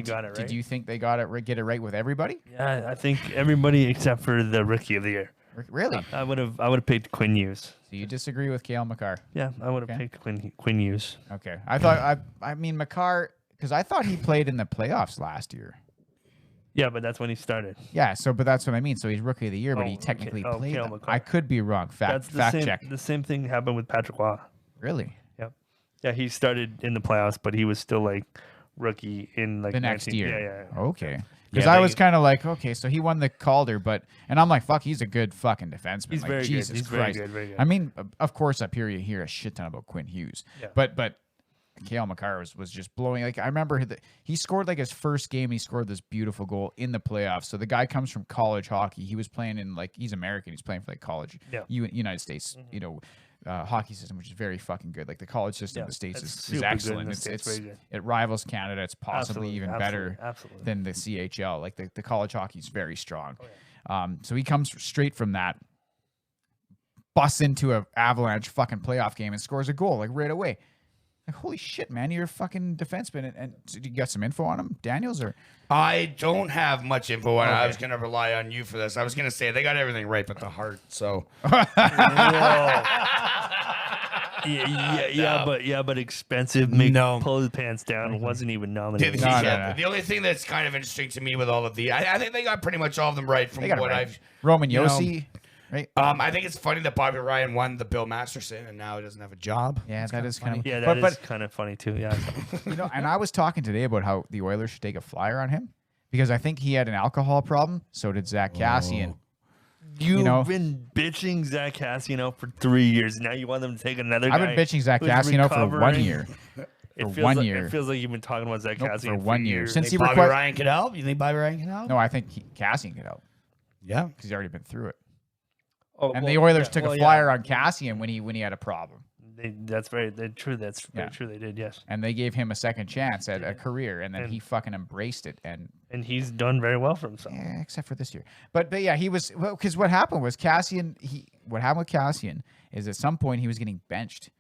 got it right. Did you think they got it right, get it right with everybody? Yeah, I think everybody except for the rookie of the year. Really? I would have picked Quinn Hughes. So you disagree with Cale Makar? Yeah, I would have Okay. picked Quinn Hughes. Okay, I thought I mean Makar, because I thought he played in the playoffs last year. Yeah, but that's when he started. Yeah, but that's what I mean. So he's rookie of the year, but he Oh, technically okay. Oh, played. Cale them. Makar. I could be wrong. That's Fact the same. check. The same thing happened with Patrick Waugh. Really? Yep. Yeah, he started in the playoffs, but he was still like rookie in like The next 19 year. Yeah. Okay. Because Yeah, I they- was kind of like, okay, so he won the Calder, and I'm like, fuck, he's a good fucking defenseman. He's like, very good. Jesus He's very Christ. good, very good. I mean, of course, up here you hear a shit ton about Quinn Hughes, Yeah. but Cale Makar was just blowing. Like I remember he scored like his first game. He scored this beautiful goal in the playoffs. So the guy comes from college hockey. He was playing in he's American. He's playing for like college, Yeah. United States, hockey system, which is very fucking good. Like the college system in the States it's is super good in excellent. the It's States, very good. it rivals Canada. It's possibly Absolutely, even absolutely, better absolutely. than the CHL. Like the college hockey is very strong. Oh, So he comes straight from that, busts into a Avalanche fucking playoff game and scores a goal like right away. Like, holy shit, man, you're a fucking defenseman. And so you got some info on him, Daniels? Or I don't have much info on it. I was going to rely on you for this. I was going to say they got everything right but the heart, so. but expensive. No. Pull his pants down. Wasn't even nominated. The only thing that's kind of interesting to me with all of I think they got pretty much all of them right from they got what it right. I've. Roman you know, Josi, right? I think it's funny that Bobby Ryan won the Bill Masterson and now he doesn't have a job. Yeah, that is kind of Yeah, but that is kind of funny too. Yeah. you know, and I was talking today about how the Oilers should take a flyer on him because I think he had an alcohol problem. So did Zach Cassian. You've know? been bitching Zach Cassian out for 3 years. Now you want them to take another guy. I've been bitching Zach who's Cassian out for 1 recovering. year. It For feels 1 like, year. It feels like you've been talking about Zach Nope, Cassian for 1 year. years. Since he Bobby request- Ryan can help? You think Bobby Ryan can help? No, I think Cassian could help Yeah. because he's already been through it. Oh, And well, the Oilers yeah, took well, a yeah. flyer on Cassian when he had a problem, That's very true. That's very Yeah. true. They did, yes. and they gave him a second chance at a career, and then And- he fucking embraced it. And And he's done very well for himself. yeah, except for this year, but yeah, he was because what happened was Cassian. What happened with Cassian is at some point he was getting benched,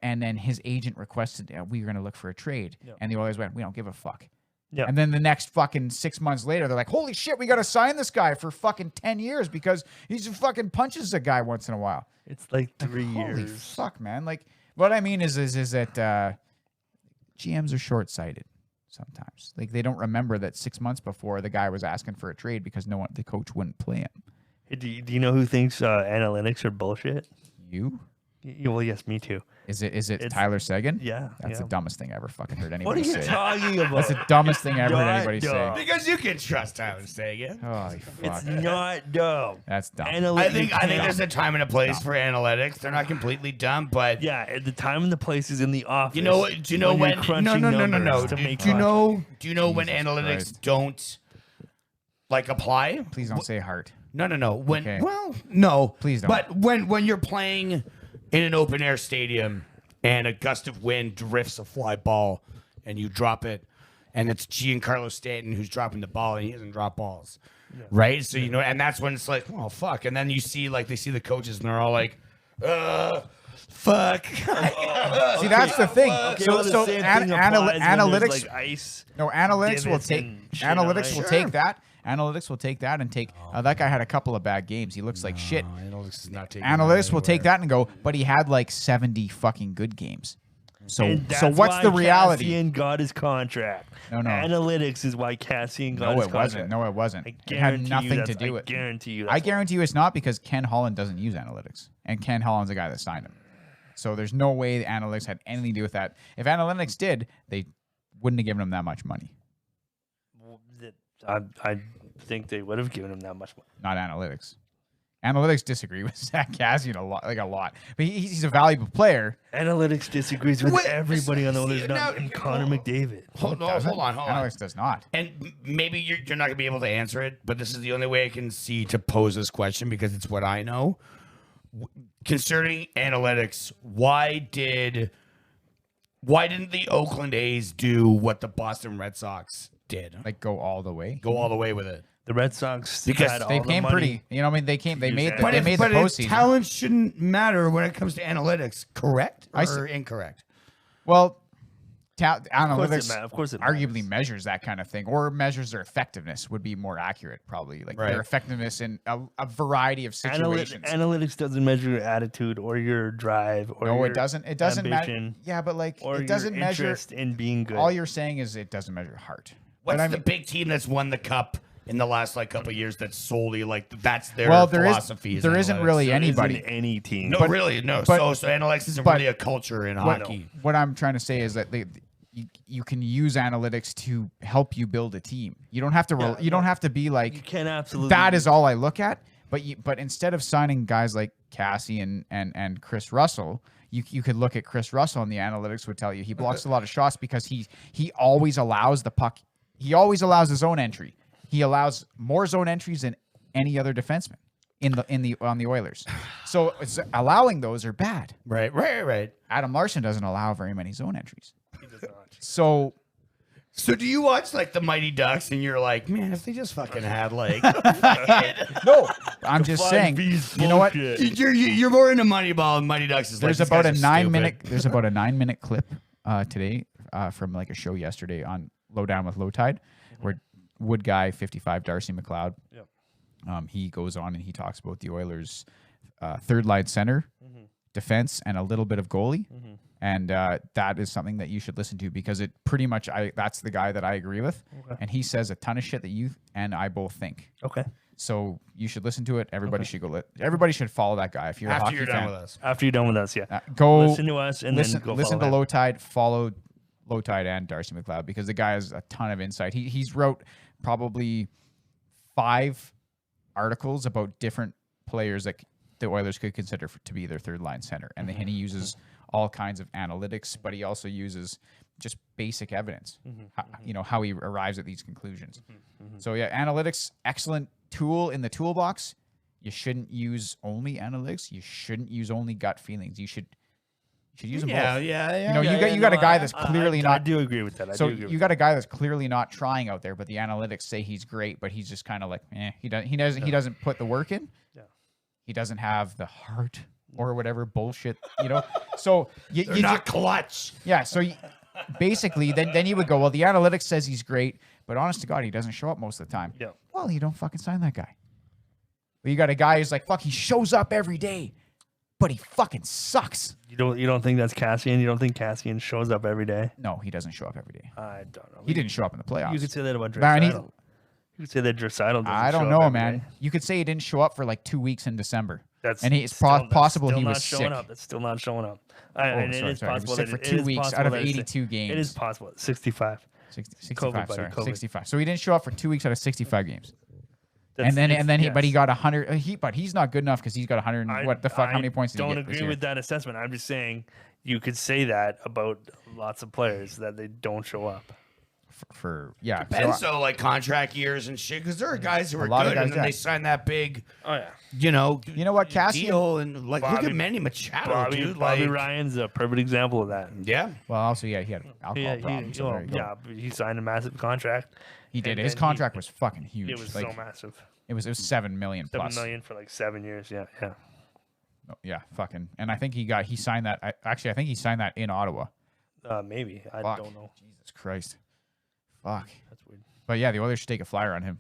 and then his agent requested we were going to look for a trade, and the Oilers went, we don't give a fuck. Yeah. And then the next fucking 6 months later, they're like, holy shit, we got to sign this guy for fucking 10 years because he fucking punches a guy once in a while. It's like 3 Holy years. fuck, man. Like, what I mean is that GMs are short-sighted sometimes. Like, they don't remember that 6 months before the guy was asking for a trade because the coach wouldn't play him. Hey, do you know who thinks analytics are bullshit? You? Well, yes, me too. Is it It's- Tyler Seguin? Yeah. That's yeah. the dumbest thing I ever fucking heard What are anybody you say. talking about? That's the dumbest thing I ever heard Not anybody say. dumb. Because you can trust Tyler Seguin. Holy fuck. It's not dumb. That's dumb. I think there's a time and a place for analytics. They're not completely dumb, but Yeah, at the time and the place is in the office. you know what? Do you know when when? you're No, crunching no, no, no, numbers no. to Do make you know? Do you know when Jesus analytics Christ. don't like apply? Please don't say heart. No. When Okay. well, no. Please don't. But when you're playing in an open air stadium and a gust of wind drifts a fly ball and you drop it, and it's Giancarlo Stanton who's dropping the ball and he doesn't drop balls, right? So you know, and that's when it's like, oh fuck, and then you see they see the coaches and they're all like, fuck. See, that's the thing. So analytics, like ice. no, analytics will divots take and shit on analytics ice. will take that. Analytics will take that and take that guy had a couple of bad games. He looks like shit. Analytics is not taking Analytics will take that and go, but he had like 70 fucking good games. So And so that's what's why the reality? Cassian got his contract. No. Analytics is why Cassian got No, his it contract. wasn't. No, it wasn't. I It had guarantee nothing you to do I with. guarantee you. I That's guarantee you it's not because Ken Holland doesn't use analytics, and Ken Holland's the guy that signed him. So there's no way the analytics had anything to do with that. If analytics did, they wouldn't have given him that much money. I think they would have given him that much money. Not analytics. Analytics disagree with Zach Cassian a lot, but he's a valuable player. Analytics disagrees with Wait, everybody on the see, Oilers, now- and Connor McDavid. Hold on. Analytics does not. And maybe you're not going to be able to answer it, but this is the only way I can see to pose this question because it's what I know. Concerning analytics, why didn't the Oakland A's do what the Boston Red Sox did? Like go all the way. Go all the way with it. The Red Sox Because had all They the came money. pretty. You know, I mean, they came. They Use made. analytics. They made the postseason. talent shouldn't matter when it comes to analytics, correct or incorrect? Well, Of course analytics it matters. arguably measures that kind of thing, or measures their effectiveness would be more accurate, probably. Like Right. their effectiveness in a variety of situations. Analytics doesn't measure your attitude or your drive or No, your it doesn't. It doesn't matter. ambition Yeah, but like or it doesn't your measure. interest in being good. All you're saying is it doesn't measure heart. What's But I the mean- big team that's won the cup in the last couple of years that's solely that's their Well, philosophy? there isn't really There anybody. isn't any team. No, but- really, no. but- so analytics isn't but- really a culture in hockey. What I'm trying to say is that you can use analytics to help you build a team. You don't have to. You don't have to be like. You can absolutely. That is all I look at. But instead of signing guys like Cassie and Chris Russell, you could look at Chris Russell, and the analytics would tell you he blocks a lot of shots because he always allows the puck. He always allows his zone entry. He allows more zone entries than any other defenseman. on the Oilers. So it's allowing those are bad. Right. Adam Larson doesn't allow very many zone entries. He does not. So So do you watch like the Mighty Ducks and you're like, man, if they just fucking had like, no, I'm just saying. You know what? you're more into Moneyball and Mighty Ducks is like. There's about a 9-minute clip today from like a show yesterday on Lowdown with Low Tide, where Wood Guy 55 Darcy McLeod. He goes on and he talks about the Oilers' third line center, defense, and a little bit of goalie. And that is something that you should listen to because it pretty much that's the guy that I agree with. And he says a ton of shit that you and I both think. Okay. So you should listen to it. Everybody should go. Everybody should follow that guy if you're a hockey fan. Done with us. After you're done with us, yeah. Go listen to us and then go listen to follow him. Low Tide. Follow Low Tide and Darcy McLeod because the guy has a ton of insight. He's wrote probably 5 articles about different players that the Oilers could consider to be their third line center, and he uses all kinds of analytics, but he also uses just basic evidence. How he arrives at these conclusions. So yeah, analytics, excellent tool in the toolbox. You shouldn't use only analytics. You shouldn't use only gut feelings. You should use them both. You got a guy that's clearly not. I do agree with that. You got a guy that's clearly not trying out there, but the analytics say he's great, but he's just kind of like, he doesn't put the work in. Yeah. He doesn't have the heart or whatever bullshit, So They're not clutch. Yeah. So basically, then you would go, well, the analytics says he's great, but honest to God, he doesn't show up most of the time. Yeah. Well, you don't fucking sign that guy. But you got a guy who's like, fuck, he shows up every day, but he fucking sucks. You don't think that's Cassian? You don't think Cassian shows up every day? No, he doesn't show up every day. I don't know. He didn't show up in the playoffs. You could say that about Baron, Draisaitl. You could say that Draisaitl doesn't I don't show know, up every man. day. You could say he didn't show up for like 2 weeks in December. That's it's still- possible that's he still was not showing sick. Up. That's still not showing up. It was possible sick that for it 2 is weeks possible out of that it's- 82 games. It is possible. 65. 65, buddy, sorry, COVID. 65. So he didn't show up for 2 weeks out of 65 games. That's- But he yes. got 100. But he's not good enough because he's got 100. What the fuck? How many points did he don't get this agree year? with that assessment. I'm just saying you could say that about lots of players that they don't show up. Yeah. Depends though, like contract years and shit. Because there are guys who are lot of good, guys and then that- they sign that big, Oh yeah. You know what, Cassian? deal, and like look Bobby- at Manny Machado, Bobby dude. Bobby Like, Ryan's a perfect example of that. yeah, Well, also, yeah, he had alcohol problems. So there you go. but he signed a massive contract. He did. and His then contract was fucking huge. It was like, so massive. it was $7 million 7 plus. million for like 7 years. Yeah. Yeah, fucking. And I think he signed that. I think he signed that in Ottawa. Maybe. I Fuck. don't know. Jesus Christ. Fuck. That's weird. But yeah, the Oilers should take a flyer on him.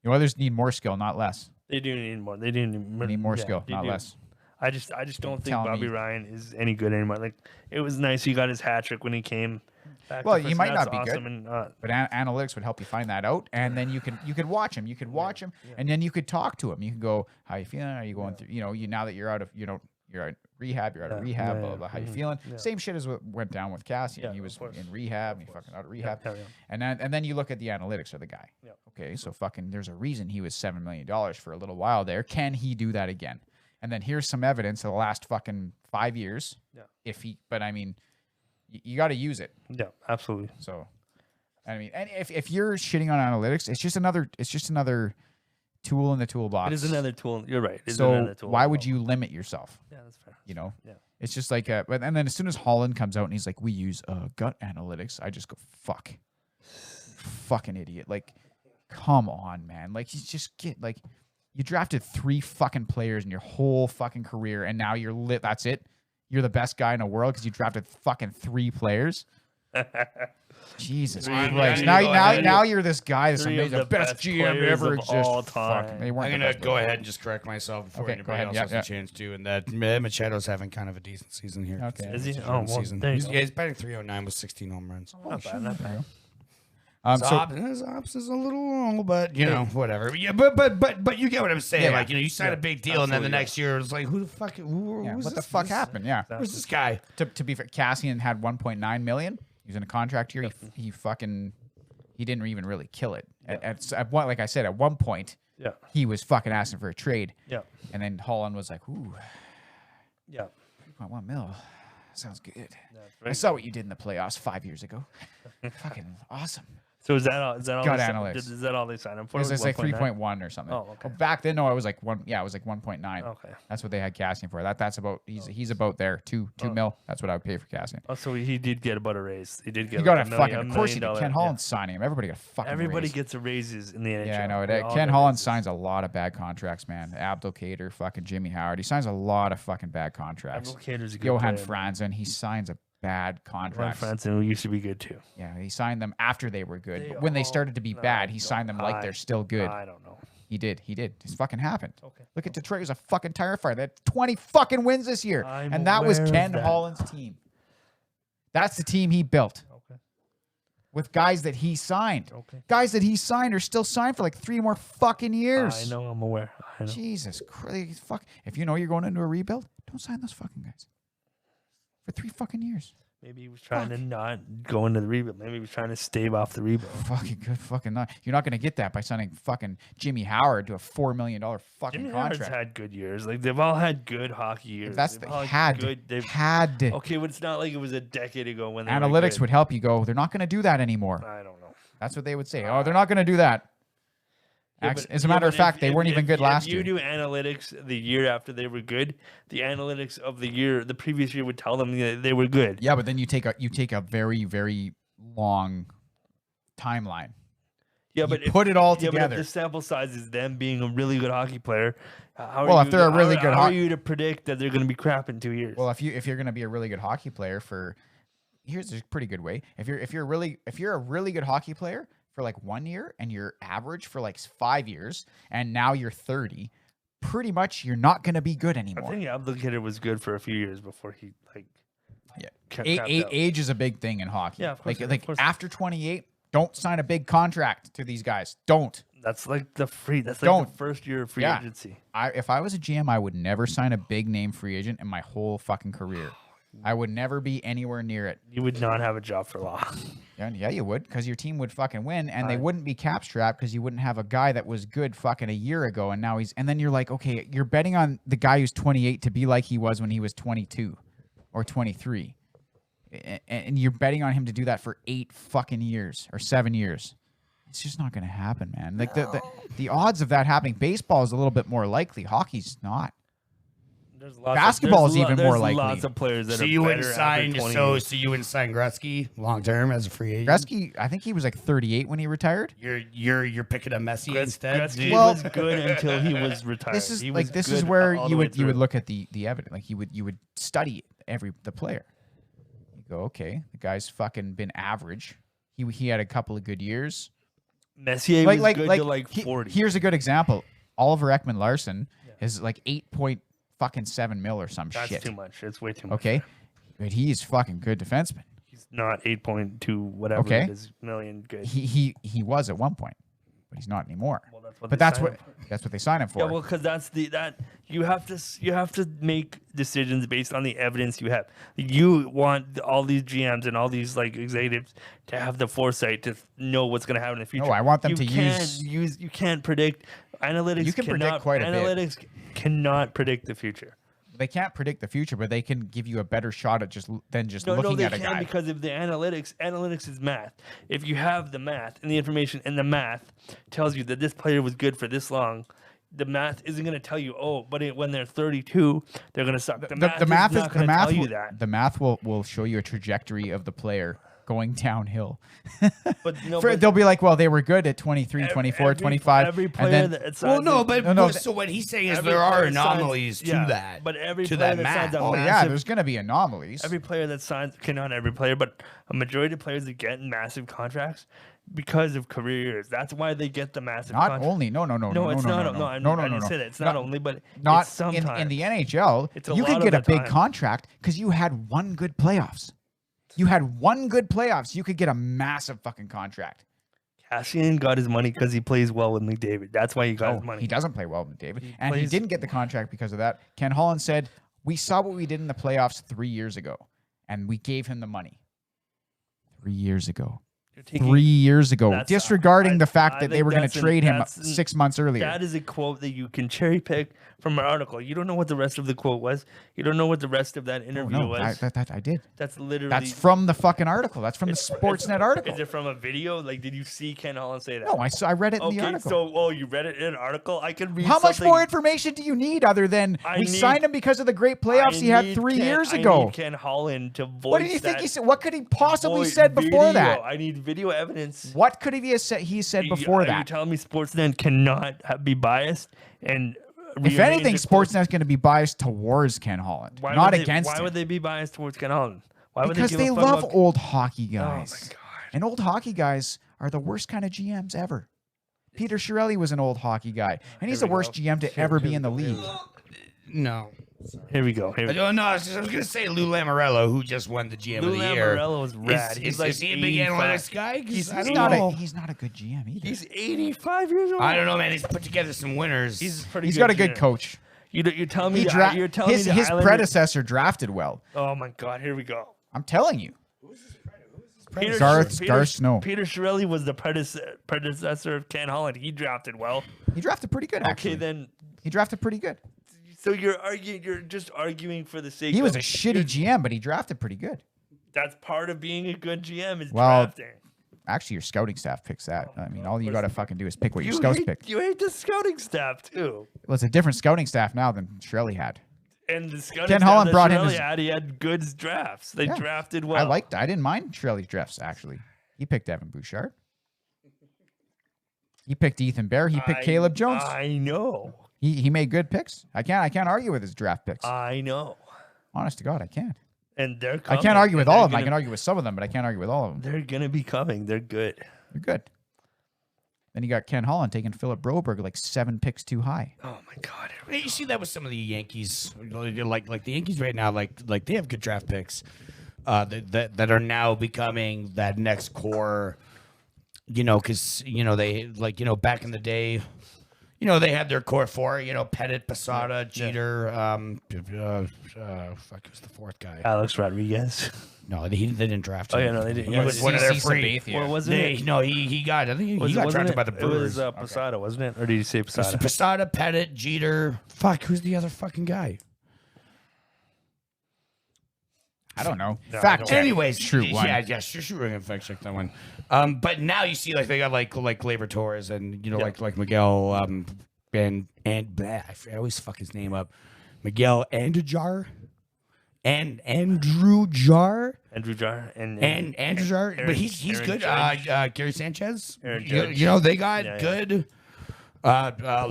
The Oilers need more skill, not less. They do need more. They do Need more skill, they not do. less. I just don't think telling Bobby me- Ryan is any good anymore. Like it was nice he got his hat trick when he came back. Well, to you might That's not be awesome. good. And, But analytics would help you find that out, and then you could watch him. You could watch him, and then you could talk to him. You can go, "How you feeling? Are you going through? Now that you're out of you're at rehab. You're out of rehab. Blah, blah, blah. How you feeling? Same shit as what went down with Cassian. Yeah, he of was course. in rehab. And he fucking out of rehab. yeah. And then you look at the analytics of the guy. Yeah. Okay, so fucking there's a reason he was $7 million for a little while there. Can he do that again? And then here's some evidence of the last fucking 5 years. Yeah. But I mean, you got to use it. Yeah, absolutely. So, I mean, and if you're shitting on analytics, it's just another tool in the toolbox. It is another tool. You're right. It is So another tool. why would you limit yourself? Yeah, that's fair. Yeah. It's It's just like, but and then as soon as Holland comes out and he's like, we use gut analytics, I just go, fucking idiot. Like, come on, man. Like, you just you drafted 3 fucking players in your whole fucking career, and now you're lit. That's it. You're the best guy in the world because you drafted fucking 3 players. Jesus Christ! Now you're this guy that's 3 of the the best best GM players ever of exist. all Fuck, time. they weren't I'm the gonna best go players. ahead and just correct myself before Okay, go anybody ahead. else Yeah, has yeah. a chance to, and that Machado's having kind of a decent season here. Okay. Is he? It's a Oh, short well, season. there you He's, go. yeah, he's batting 309 with 16 home runs. Not bad, not bad. So His ops is a little low, but whatever. Yeah, but you get what I'm saying. Yeah. Like you sign a big deal, and then the absolutely, next year it's like, who the fuck? yeah, Who's what the this- fuck this- happened? Yeah. Who's this guy? To be fair, Cassian had 1.9 million. He was in a contract year. He didn't even really kill it. Like I said, at one point, Yeah. he was fucking asking for a trade. Yeah. And then Holland was like, ooh, Yeah. 3.1 mil. Sounds good. I right. saw what you did in the playoffs 5 years ago. Fucking awesome. So is that all? Is that all? Gut they analytics. Is that all they signed him for? It was like 1.9? 3.1 or something. Oh, okay. Well, back then, no, it was like one. Yeah, it was like 1.9. Okay. That's what they had Cassian for. That's about. He's about there. Two mil. That's what I would pay for Cassian. Oh, so he did get about a raise. He did get. He got like a $1 fucking. million, Of course he did. $1 Ken million, Holland's signing him. Everybody got a fucking. Everybody raise. gets a raises in the NHL. Yeah, I know. They all Ken get Holland raises. signs a lot of bad contracts, man. Abdelkader, fucking Jimmy Howard. He signs a lot of fucking bad contracts. Abdelkader's a good Johan player. Franzen, he signs a bad Ron contract. Franzen used to be good too. Yeah, he signed them after they were good. They But when they all- started to be no, bad, I he signed them don't- like they're still good. I don't know. He did. It's fucking happened. Okay. Look at Detroit. It was a fucking tire fire. They had 20 fucking wins this year. I'm And that was aware of Ken that. Holland's team. That's the team he built Okay. with guys that he signed. Okay. Guys that he signed are still signed for like 3 more fucking years. I know. I'm aware. I know. Jesus Christ. Fuck. If you know you're going into a rebuild, don't sign those fucking guys. For 3 fucking years. Maybe he was trying to not go into the rebuild. Maybe he was trying to stave off the rebuild. Fucking good fucking not. You're not going to get that by signing fucking Jimmy Howard to a $4 million fucking Jimmy Howard's contract. had good years. Like they've all had good hockey years. That's They've the all had. They've Had. okay, but it's not like it was a decade ago when they were Analytics good. would help you go, they're not going to do that anymore. I don't know. That's what they would say. Oh, they're not going to do that. As a matter of fact, they weren't even good last year. If you do analytics the year after they were good, the analytics of the previous year would tell them that they were good. Yeah, but then you take a very, very long timeline. Yeah, You but put it all Yeah, but together. if the sample size is them being a really good hockey player, how Well, are if you, they're a really good how are hockey- you to predict that they're going to be crap in 2 years? Well, if you're going to be a really good hockey player for, here's a pretty good way. If you're a really good hockey player for like 1 year and you're average for like 5 years and now you're 30, pretty much you're not going to be good I anymore. think Abdelkader was good for a few years before he like Yeah. capped out. Age is a big thing in hockey. Yeah, of course, Like of course. after 28, don't sign a big contract to these guys. Don't. That's like the the Don't. first year of free Yeah. agency. If I was a GM, I would never sign a big name free agent in my whole fucking career. I would never be anywhere near it. You would not have a job for long. Yeah, you would, because your team would fucking win, and they wouldn't be cap strapped because you wouldn't have a guy that was good fucking a year ago, and now and then you're like, okay, you're betting on the guy who's 28 to be like he was when he was 22 or 23, and you're betting on him to do that for 8 fucking years or 7 years. It's just not going to happen, man. Like the odds of that happening, baseball is a little bit more likely. Hockey's not. There's lots Basketball is there's even there's more likely. Lots of players that So are you wouldn't better sign after 20 years. so you wouldn't sign Gretzky long term as a free agent. Gretzky, I think he was like 38 when he retired. You're picking a Messi instead. Gretzky dude. Well- was good until he was retired. This is He like was this is good where all you the way would through. look at the evidence. Like you would study the player. You go, okay, the guy's fucking been average. He had a couple of good years. Messier was good to like 40. Here's a good example. Oliver Ekman Larson is like 8.7 mil or some That's shit. too much. It's way too much. Okay, but he's fucking good defenseman. He's not 8.2 whatever Okay. it is million good. He was at one point, but he's not anymore. Well, that's what But they that's signed what him for. that's what they signed him for. Yeah, well, because that you have to make decisions based on the evidence you have. You want all these GMs and all these like executives to have the foresight to know what's going to happen in the future. I want them you to can't you can't predict analytics. You can predict cannot, quite a bit. Analytics cannot predict the future. They can't predict the future, but they can give you a better shot at just No, looking they at a can guy. because of the analytics is math. If you have the math and the information and the math tells you that this player was good for this long, the math isn't going to tell you, when they're 32, they're going to suck. The math is not going to tell you that. The math will show you a trajectory of the player going downhill. But no, They'll be like, well, they were good at 23, 24, 25. Every and player then, that signs Well, no, a- but No, so what he's saying is every there are player signs- anomalies to yeah, that. But every to player that that signs math. a oh, yeah, massive, there's going to be anomalies. every player that signs, not every player, but a majority of players that get massive contracts because of careers. That's why they get the massive Not contract. only. No, It's not. I didn't say that. It's not only, but Not it's sometimes. in the NHL. It's a You could lot get of a the big time. contract because you had one good playoffs. You had one good playoffs. You could get a massive fucking contract. Cassian got his money because he plays well with McDavid. That's why he got Oh, his money. he doesn't play well with David, He and he plays- didn't get the contract because of that. Ken Holland said, "We saw what we did in the playoffs 3 years ago, and we gave him the money." 3 years ago, 3 years ago, That's- disregarding the fact I that they think were going that's to an- trade him that's- 6 months earlier. That is a quote that you can cherry pick from an article. You don't know what the rest of the quote was. You don't know what the rest of that interview no, was. I did. That's literally. That's from the fucking article. That's from the Sportsnet article. Is it from a video? Like, did you see Ken Holland say that? No, I read it in the Okay, article. so you read it in an article? I can read. How much something- more information do you need other than I we need- signed him because of the great playoffs he had 3 years ago? I need Ken Holland to voice. What did you think he that said? What could he possibly voice said before video. that? I need video evidence. What could he have said? He said before Are you that. telling me Sportsnet cannot be biased and? If anything, Sportsnet's going to be biased towards Ken Holland, not against Why him. would they be biased towards Ken Holland? Why would Because give they a fuck love about- old hockey Oh my guys. god! And old hockey guys are the worst kind of GMs ever. Peter Chiarelli was an old hockey guy, and he's Here the we worst go. GM to ever be in the league. No. Here we go. Here we go. No, I was gonna say Lou Lamoriello, who just won the GM Lou of the year. Lamoriello is rad. He's like is he a big 85. analytics guy? 'Cause He's- I he's don't Not know. he's not a good GM either. He's 85 years old. I don't know, man. He's put together some winners. He's pretty. He's got a good GM. coach. You're telling me He you're telling his me the his Islanders- predecessor drafted well. Oh my god! Here we go. I'm telling you. Peter, Garth Snow. Peter Chiarelli was the predecessor of Ken Holland. He drafted well. He drafted pretty good, actually. Okay, then. He drafted pretty good. So you're arguing. You're just arguing for the sake. He was of, a shitty GM, but he drafted pretty good. That's part of being a good GM is Well, drafting. Actually, your scouting staff picks that. I mean, all you got to fucking do is pick what your You scouts hate, pick. you hate the scouting staff too. Well, it's a different scouting staff now than Chiarelli had. And the scouting Ken staff Holland that brought him Chiarelli his- had, he had good drafts. They Yeah. drafted well. I didn't mind Chiarelli's drafts, actually. He picked Evan Bouchard. He picked Ethan Bear. He picked Caleb Jones. I know. He made good picks. I can't argue with his draft picks. I know. Honest to God, I can't. And they're I coming. can't argue with and all they're of them. I gonna- can argue with some of them, but I can't argue with all of them. They're gonna be coming. They're good. They're good. Then you got Ken Holland taking Philip Broberg like 7 picks too high. Oh my god. You see that with some of the Yankees, like the Yankees right now, like they have good draft picks that are now becoming that next core. Because they back in the day, they had their core four. Pettit, Posada, Jeter. Fuck, who's the fourth guy? Alex Rodriguez. No, they didn't draft him. Oh yeah, no, they didn't. He was one of their free. Well, wasn't it? No, he got. I think he got wasn't drafted it- by the Brewers. It was Posada, wasn't it? Or did you say Posada? Posada, Pettit, Jeter. Fuck, who's the other fucking guy? I don't know. No, I Fact don't- check. Anyways, True one. Yeah, sure, we're gonna fact check that one. But now you see, like they got like Gleyber Torres and like Miguel and I always fuck his name up, Miguel Andujar, and Andrew Jar. Andrew Jar and Andrew Jar, but he's Aaron good. Judge. Gary Sanchez. Aaron Judge. They got Yeah, yeah. good.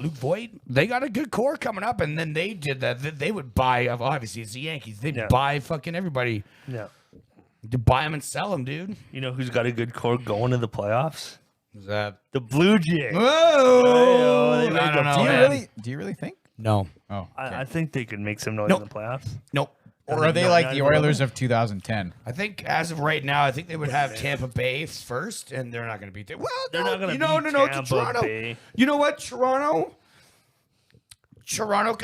Luke Voigt. They got a good core coming up, and then they did that. They would buy. Obviously, it's the Yankees. They'd Yeah. buy fucking everybody. Yeah. To buy them and sell them, dude. You know who's got a good core going to the playoffs? Is that? The Blue Jays. Whoa! Hey, I don't know. Do you really think? No. Oh. Okay. I think they could make some noise Nope. in the playoffs. Nope. Or are they like the Oilers of 2010? I think as of right now, I think they would have Tampa Bay first, and they're not going to beat them. Well, They're not gonna no, beat no, Tampa Toronto. Bay. You know what, Toronto,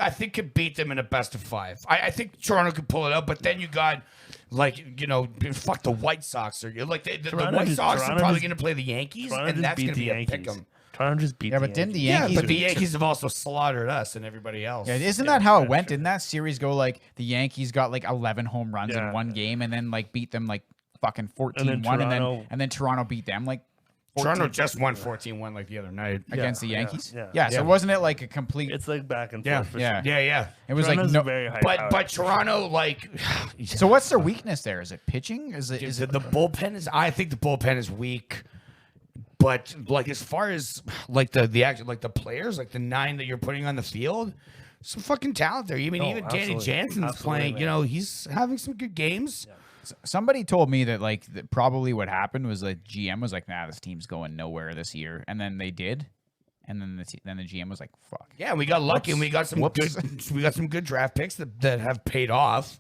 I think could beat them in a best of 5. I think Toronto could pull it out, but then you got fuck the White Sox. Or like the White Sox are probably going to play the Yankees, Toronto and just that's beat going to the be a Yankees. pick 'em. Toronto just beat Yeah, the but didn't the Yeah, Yankees? but the Yankees have also slaughtered us and everybody else. Yeah, isn't that how it went? Didn't that series go like the Yankees got like 11 home runs Yeah. in one game and then like beat them like fucking 14-1 Toronto- and then Toronto beat them like 14 Toronto just won 14-1 like the other night. against the yeah, Yankees? yeah. So wasn't it like a complete It's like back and Yeah, forth. for yeah. sure. Yeah. it was Toronto's like no very high But powered. Toronto, like, So what's their weakness there? Is it pitching? Is it the bullpen is? I think the bullpen is weak. But like as far as like the actual like the players, like the 9 that you're putting on the field, some fucking talent there. I mean, Oh, even Danny absolutely. Jansen's Absolutely, playing. man. He's having some good games. Somebody told me that like probably what happened was like GM was like, nah, this team's going nowhere this year, and then they did, and then the GM was like, fuck. Yeah, we got lucky and we got some Whoops. good. We got some good draft picks that have paid off.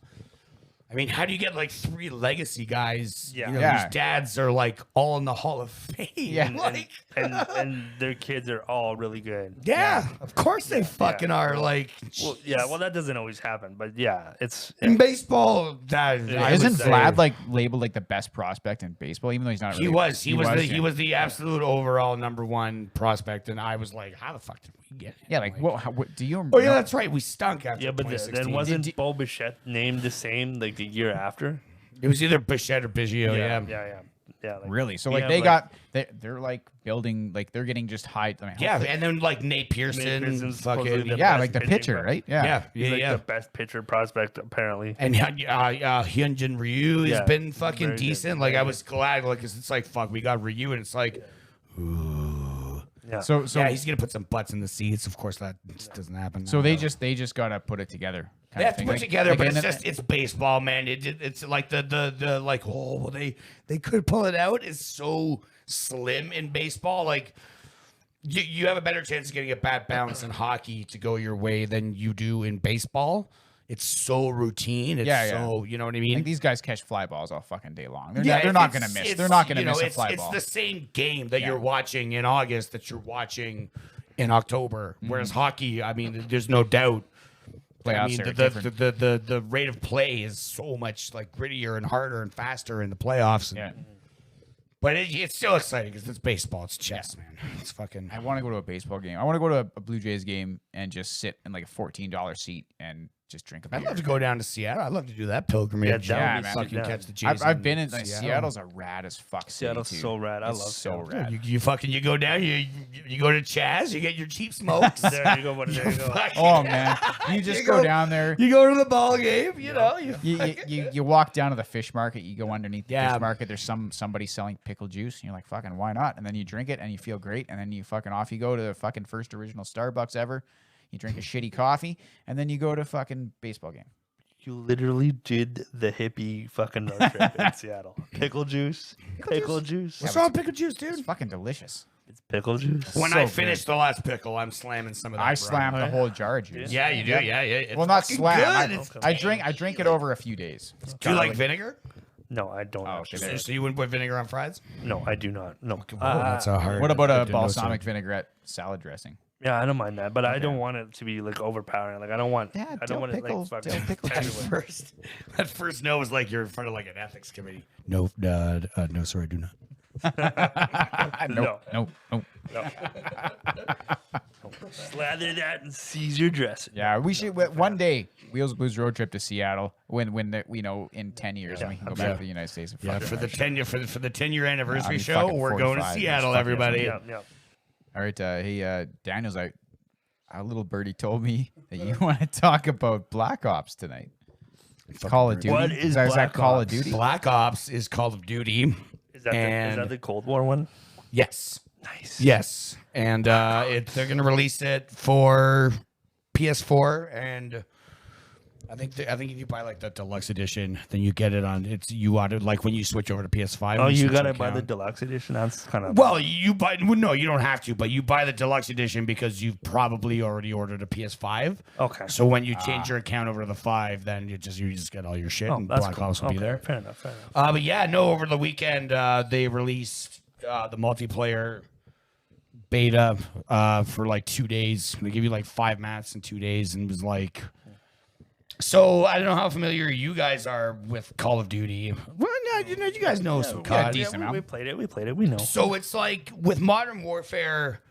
I mean, how do you get like 3 legacy guys? Yeah. You know, Yeah. whose dads are like all in the Hall of Fame. Yeah. Like, and their kids are all really good. yeah, of course they fucking are. Like, Well, yeah, well, that doesn't always happen, but yeah, it's in baseball, that I Isn't would say- Vlad like labeled like the best prospect in baseball, even though he's not? He Really, was. He yeah. was the absolute overall #1 prospect, and I was like, how the fuck did we get him? Yeah, like what do you? Oh yeah, that's right. We stunk after yeah, but 2016. then wasn't Bo Bichette named the same like the year after? It was either Bichette or Biggio. Yeah. yeah. Like, Really? So we like have, they got they're like building like they're getting just high. I mean, Yeah, hopefully- and then like Nate Pearson, Pearson's supposedly fucking the yeah, best like the pitching pitcher, pro- right? yeah, He's like yeah. the best pitcher prospect apparently. And Hyunjin Ryu has Yeah, been fucking very good, decent. Like very I was glad, like, 'cause it's like fuck, we got Ryu, and it's like, ooh. Yeah. So Yeah, he's gonna put some butts in the seats. Of course, that just doesn't happen. so they just gotta put it together. They have to put it together, but and it's then- just it's baseball, man. It's like the like well they could pull it out is so slim in baseball. Like you have a better chance of getting a bat bounce in hockey to go your way than you do in baseball. It's so routine. It's so you know what I mean. like these guys catch fly balls all fucking day long. They're, Yeah, they're not it's- gonna miss. it's, They're not gonna you know, miss a it's, fly it's ball. the same game that Yeah. you're watching in August that you're watching in October. Whereas hockey, I mean, there's no doubt. I Playoffs mean, are the rate of play is so much like grittier and harder and faster in the playoffs. Yeah. But it's still exciting because it's baseball. It's chess, man. It's fucking. I want to go to a baseball game. I want to go to a Blue Jays game and just sit in like a $14 seat and just drink a beer. I'd love to go down to Seattle. I'd love to do that pilgrimage. Yeah, that would be fucking sweet, catch the Jays. I've in been in like, Seattle. Seattle's a rad as fuck. City, Seattle's too. so rad. I It's love so Seattle. rad. You go down. You go to Chaz. You get your cheap smokes. There you go, buddy. There you go. Oh man, you just You go go- down there. You go to the ball game. You know. You walk down to the fish market. You go underneath the Yeah. fish market. There's somebody selling pickle juice. And you're like, fucking, why not? And then you drink it and you feel great. And then you fucking off you go to the fucking first original Starbucks ever. You drink a shitty coffee, and then you go to fucking baseball game. You literally did the hippie fucking road trip in Seattle. Pickle juice. Pickle juice. What's wrong with pickle juice, It's dude? fucking delicious. It's pickle juice. When so I good. finish the last pickle, I'm slamming some of that. I bro. slammed the whole jar of juice. Yeah, you do. Yeah. It's Well, not fucking slam. good. It's- I drink it over a few days. Do you like vinegar? No, I don't. Oh, actually. okay. So you wouldn't put vinegar on fries? No, I do not. No. That's a hard. What about I a didn't know balsamic so. vinaigrette salad dressing? Yeah, I don't mind that, but I don't want it to be like overpowering. Like I don't want. Yeah, I dill don't want pickles, it like dill fucking pickles. everywhere. At first, no was like you're in front of like an ethics committee. No, no, sorry, I do not. No. Slather that and seize dressing. Yeah, we should one day Wheels Blues road trip to Seattle when the, we know in 10 years and we can go back to the United States. And Yeah, fucking for the watch. 10-year for the 10-year anniversary I'm show, fucking we're going to 45. Seattle, Fuck yes, everybody. Yeah, yeah. All right, hey Daniel's out. A little birdie told me that you want to talk about Black Ops tonight. Call of Duty. What is that Black Call of Ops? Duty? Black Ops is Call of Duty. Is that And- the Cold War one? Yes. Nice. Yes, and they're going to release it for PS4, and I think if you buy like the deluxe edition, then you get it on. You ought to like when you switch over to PS5. Oh, when you switch gotta your buy the account. deluxe edition. That's kind of Well, you buy. Well, no, you don't have to, but you buy the deluxe edition because you've probably already ordered a PS5. okay. So when you change your account over to the 5, then you just get all your shit, and that's Black cool. Ops will be Okay, there. Fair enough. Fair enough. But yeah, no, over the weekend they released the multiplayer beta for like 2 days. They give you like 5 maps in 2 days, and it was like. So I don't know how familiar you guys are with Call of Duty. Well, no, you guys know some yeah, COD. decent amount. We played it. We played it. We know. So it's like with Modern Warfare,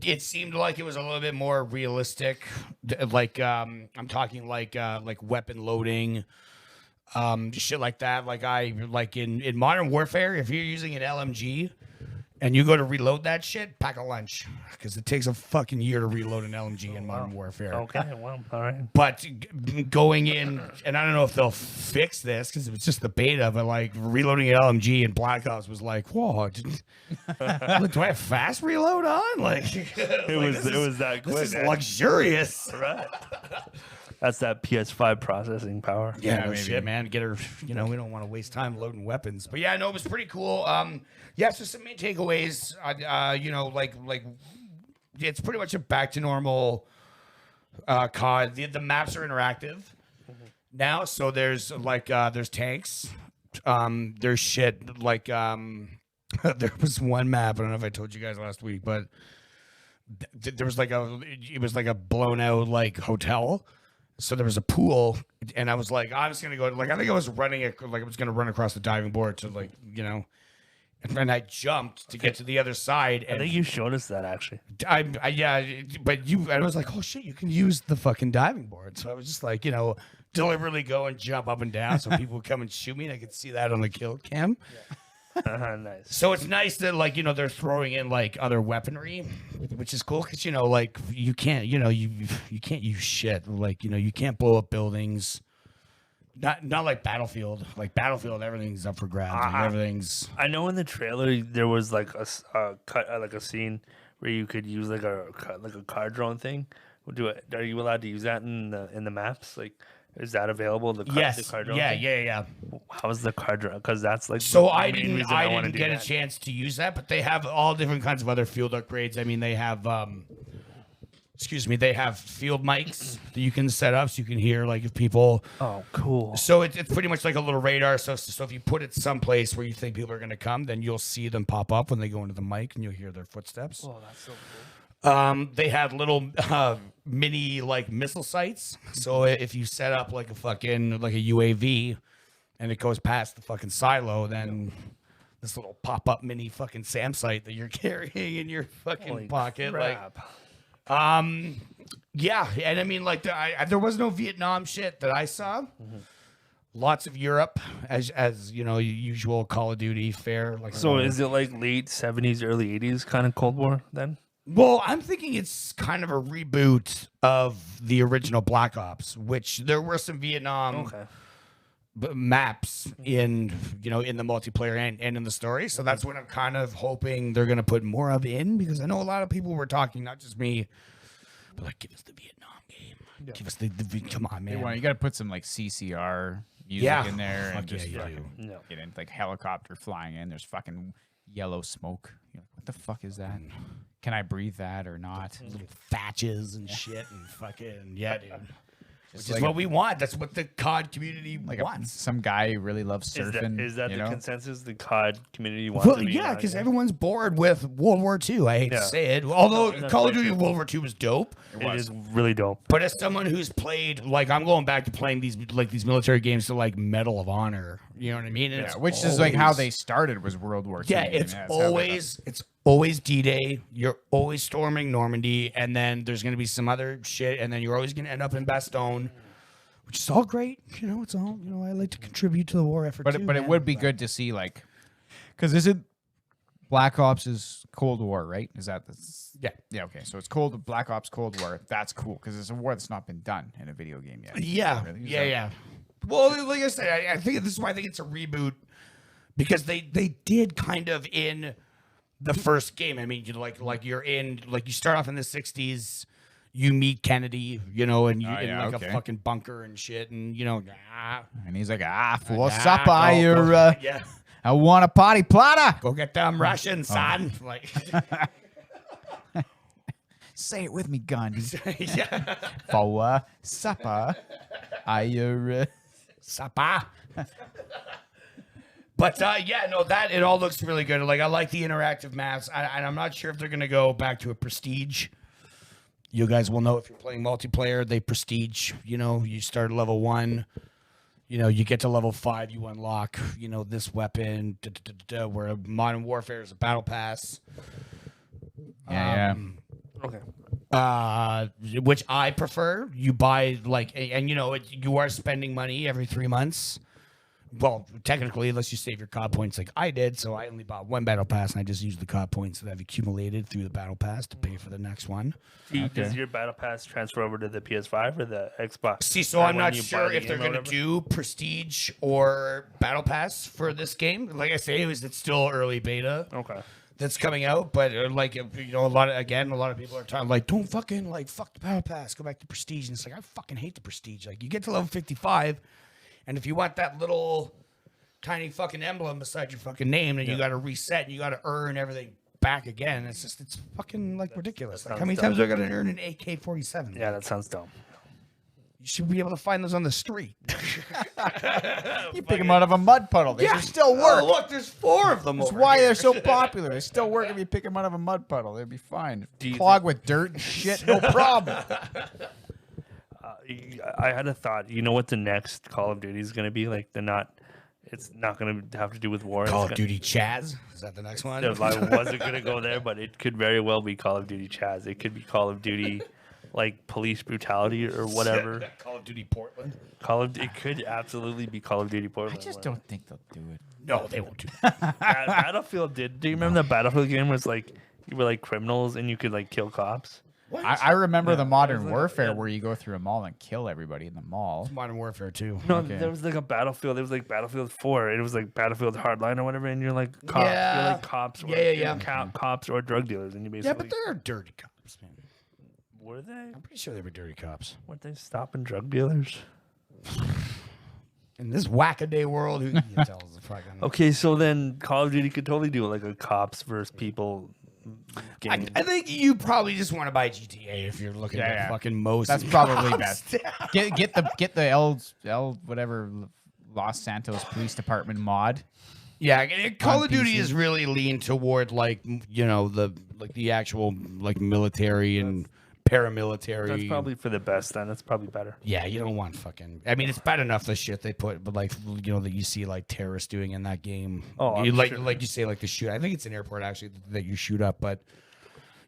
it seemed like it was a little bit more realistic. Like I'm talking like weapon loading, shit like that. Like in Modern Warfare, if you're using an LMG and you go to reload that shit, pack a lunch because it takes a fucking year to reload an LMG in Modern Warfare. Okay. Well, all right. But going in, and I don't know if they'll fix this because it was just the beta, but like reloading an LMG in Black Ops was like, whoa, do I have fast reload on? Like, It was that quick. this is eh? luxurious. Right. That's that PS5 processing power. Yeah, no maybe. shit, man. Get her. We don't want to waste time loading weapons. But yeah, no, it was pretty cool. So some main takeaways. Like it's pretty much a back to normal COD. The maps are interactive. now. So there's like there's tanks. There's shit like there was one map. I don't know if I told you guys last week, but there was it was like a blown out like hotel. So there was a pool, and I was like, I'm just gonna go. Like I think I was running it, like I was gonna run across the diving board to like and I jumped to get to the other side. I And think you showed us that actually. but I was like, oh shit, you can use the fucking diving board. So I was just like, deliberately go and jump up and down so people would come and shoot me, and I could see that on the kill cam. Nice. So it's nice that like they're throwing in like other weaponry, which is cool because like you can't you can't use shit like you can't blow up buildings. Not like Battlefield. Like Battlefield, everything's up for grabs. Like, everything's. I know in the trailer there was like a cut like a scene where you could use like a car drone thing. Are you allowed to use that in the maps? Like, is that available? The car drone thing? Yeah. How is the car drone? Because that's like So the I main didn't reason wanna do get that. a chance to use that, but they have all different kinds of other field upgrades. I mean, they have they have field mics that you can set up so you can hear like if people. Oh, cool. So it's pretty much like a little radar. So if you put it someplace where you think people are going to come, then you'll see them pop up when they go into the mic and you'll hear their footsteps. Oh, that's so cool. They have little mini like missile sites. So if you set up like a UAV and it goes past the fucking silo, then this little pop up mini fucking SAM site that you're carrying in your fucking Holy pocket, crap. yeah, and I mean, like, there was no Vietnam shit that I saw. Lots of Europe, as usual Call of Duty fare. Like, So is it like late 70s, early 80s kind of Cold War then? well, I'm thinking it's kind of a reboot of the original Black Ops, which there were some Vietnam maps in in the multiplayer and in the story. So that's what I'm kind of hoping they're gonna put more of in, because I know a lot of people were talking, not just me, but like, give us the Vietnam game. Yeah. Give us the come on, man. You got to put some like CCR music in there and just fucking get in like helicopter flying in. There's fucking yellow smoke. You're like, what the fuck is that? Can I breathe that or not? Little thatches and shit and fucking dude. Which is like what we want. That's what the COD community wants. Some guy who really loves surfing. Is that you the know? consensus the COD community wants? Well, to be yeah, around? because everyone's bored with World War II. I hate to say it. Although Call of Duty World War II was dope. It is really dope. But as someone who's played, like, I'm going back to playing these military games to like Medal of Honor. You know what I mean? And Yeah, which is like how they started was World War II. Yeah, it's always D-Day. You're always storming Normandy, and then there's going to be some other shit, and then you're always going to end up in Bastogne, which is all great. It's all, I like to contribute to the war effort too. But it would be good to see, like, because is it Black Ops is Cold War, right? Is that yeah? Okay, so it's Black Ops Cold War. That's cool because it's a war that's not been done in a video game yet. Yeah, really? yeah. Well, like I said, I think this is why I think it's a reboot, because they did kind of in the first game. I mean, like you're in, like, you start off in the 60s. You meet Kennedy, and you're in a fucking bunker and shit, and And he's like, for go, supper, you're yeah. I want a potty platter. Go get them Russians, son. Like, Say it with me, Gandhi. yeah. For supper, I Supper. But that it all looks really good. Like, I like the interactive maps, and I'm not sure if they're gonna go back to a prestige. You guys will know if you're playing multiplayer. They prestige. You start at level 1. You get to level 5, you unlock, this weapon. Where Modern Warfare is a battle pass. yeah. Okay. Which I prefer. You buy and you are spending money every 3 months. Well, technically, unless you save your COD points like I did. So I only bought one battle pass, and I just used the COD points that I've accumulated through the battle pass to pay for the next one. Does your battle pass transfer over to the PS5 or the Xbox? See, so I'm not sure if they're going to do prestige or battle pass for this game. Like I say, it's still early beta. Okay. That's coming out, but a lot of people are talking like, don't fucking fuck the battle pass, go back to prestige. And it's like, I fucking hate the prestige. Like, you get to level 55. And if you want that little tiny fucking emblem beside your fucking name, then you got to reset and you got to earn everything back again. It's fucking ridiculous. Like, how many times do I got to earn an AK-47? Yeah, that sounds dumb. You should be able to find those on the street. You pick them out of a mud puddle. They should still work. Oh, look, there's 4 of them. That's over why here. they're so popular. They still work if you pick them out of a mud puddle. They'd be fine. you Clog with dirt and shit, no problem. I had a thought. You know what the next Call of Duty is going to be? Like, it's not going to have to do with war. Call It's of Duty Chaz. Is that the next one? I wasn't going to go there, but it could very well be Call of Duty Chaz. It could be Call of Duty, like, police brutality or whatever. Call of Duty Portland. It could absolutely be Call of Duty Portland. I just don't think they'll do it. No, they won't do that. Battlefield did. Do you remember the Battlefield game was like you were like criminals and you could like kill cops? What? I remember the Modern like- Warfare yeah. where you go through a mall and kill everybody in the mall. Modern Warfare 2. No, Okay. there was like a Battlefield. It was like Battlefield 4. It was like Battlefield Hardline or whatever, and you're like cops. Yeah. You're like cops. Or, Yeah. cops or drug dealers, and you basically. Yeah, but they're dirty cops, man. Were they? I'm pretty sure they were dirty cops. Weren't they stopping drug dealers? In this whack-a-day world, who can tell us the fucking... Okay, so then Call of Duty could totally do like a cops versus people game. I think you probably just want to buy GTA if you're looking Yeah, at yeah. fucking most. That's probably best. Get the L whatever Los Santos Police Department mod. Yeah, Call On of Duty PC. is really leaned toward like the actual like military and paramilitary. That's probably for the best. Then that's probably better. Yeah, you don't want fucking. I mean, it's bad enough the shit they put, but like that you see like terrorists doing in that game. Oh, you, I'm sure. like you say like the shoot. I think it's an airport actually that you shoot up, but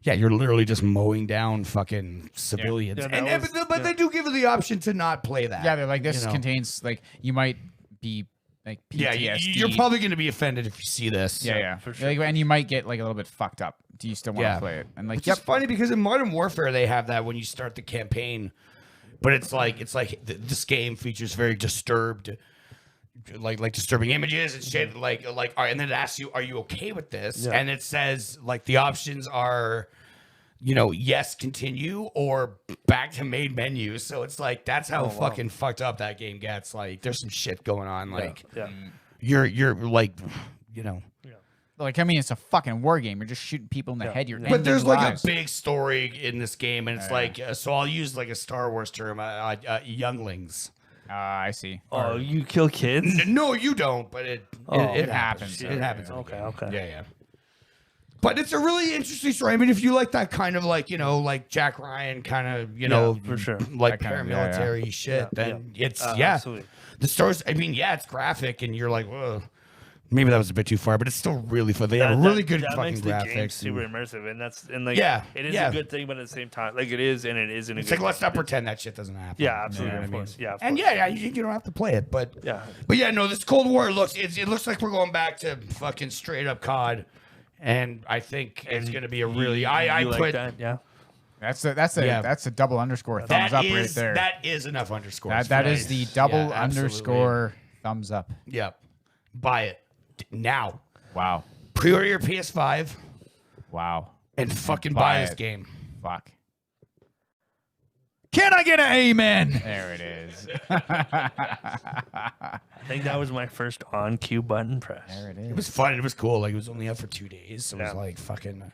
yeah, you're literally just mowing down fucking civilians. Yeah, that was- But they do give you the option to not play that. Yeah, they're like this you know? contains like you might be like PTSD. Yeah, you're probably going to be offended if you see this. yeah. for sure. Like, and you might get like a little bit fucked up. Do you still want to Yeah. play it? And like, Which is funny because in Modern Warfare they have that when you start the campaign, but it's like this game features very disturbed, like disturbing images and shit. Like, all right, and then it asks you, "Are you okay with this?" Yeah. And it says like the options are, yes, continue or back to main menu. So it's like that's how fucking fucked up that game gets. Like, there's some shit going on. Like, Yeah. you're like, like I mean, it's a fucking war game. You're just shooting people in the head. You're But ending there's like lives. a big story in this game, and it's like so. I'll use like a Star Wars term, younglings. I see. Oh, you kill kids? No, you don't, but it happens. happens. It happens. in the Okay, game. okay. Yeah. But it's a really interesting story. I mean, if you like that kind of like like Jack Ryan kind of for sure. like That kind of- paramilitary shit, then it's Absolutely. the stories. I mean, it's graphic, and you're like, whoa. Maybe that was a bit too far, but it's still really fun. They have really good that fucking makes the game graphics. super and- immersive, and it is yeah. a good thing, but at the same time, like it is and it isn't. It's like let's not pretend that shit doesn't happen. Yeah, absolutely, You know what of I mean? course. Yeah, of And course. you don't have to play it, but Yeah. But yeah, no, this Cold War it looks like we're going back to fucking straight up COD, and I think it's gonna be a really You I like put that, yeah. That's a double underscore thumbs that up is right there. that is enough underscores. That for is me. the double Yeah, absolutely. underscore thumbs up. Yep, buy it now. Wow. Pre-order your PS5 Wow. and fucking buy buy this it. game. Fuck. Can I get an amen? There it is. I think that was my first on cue button press. There it It is. was fun. It was cool. Like it was only up for 2 days, so it was Yeah. like fucking.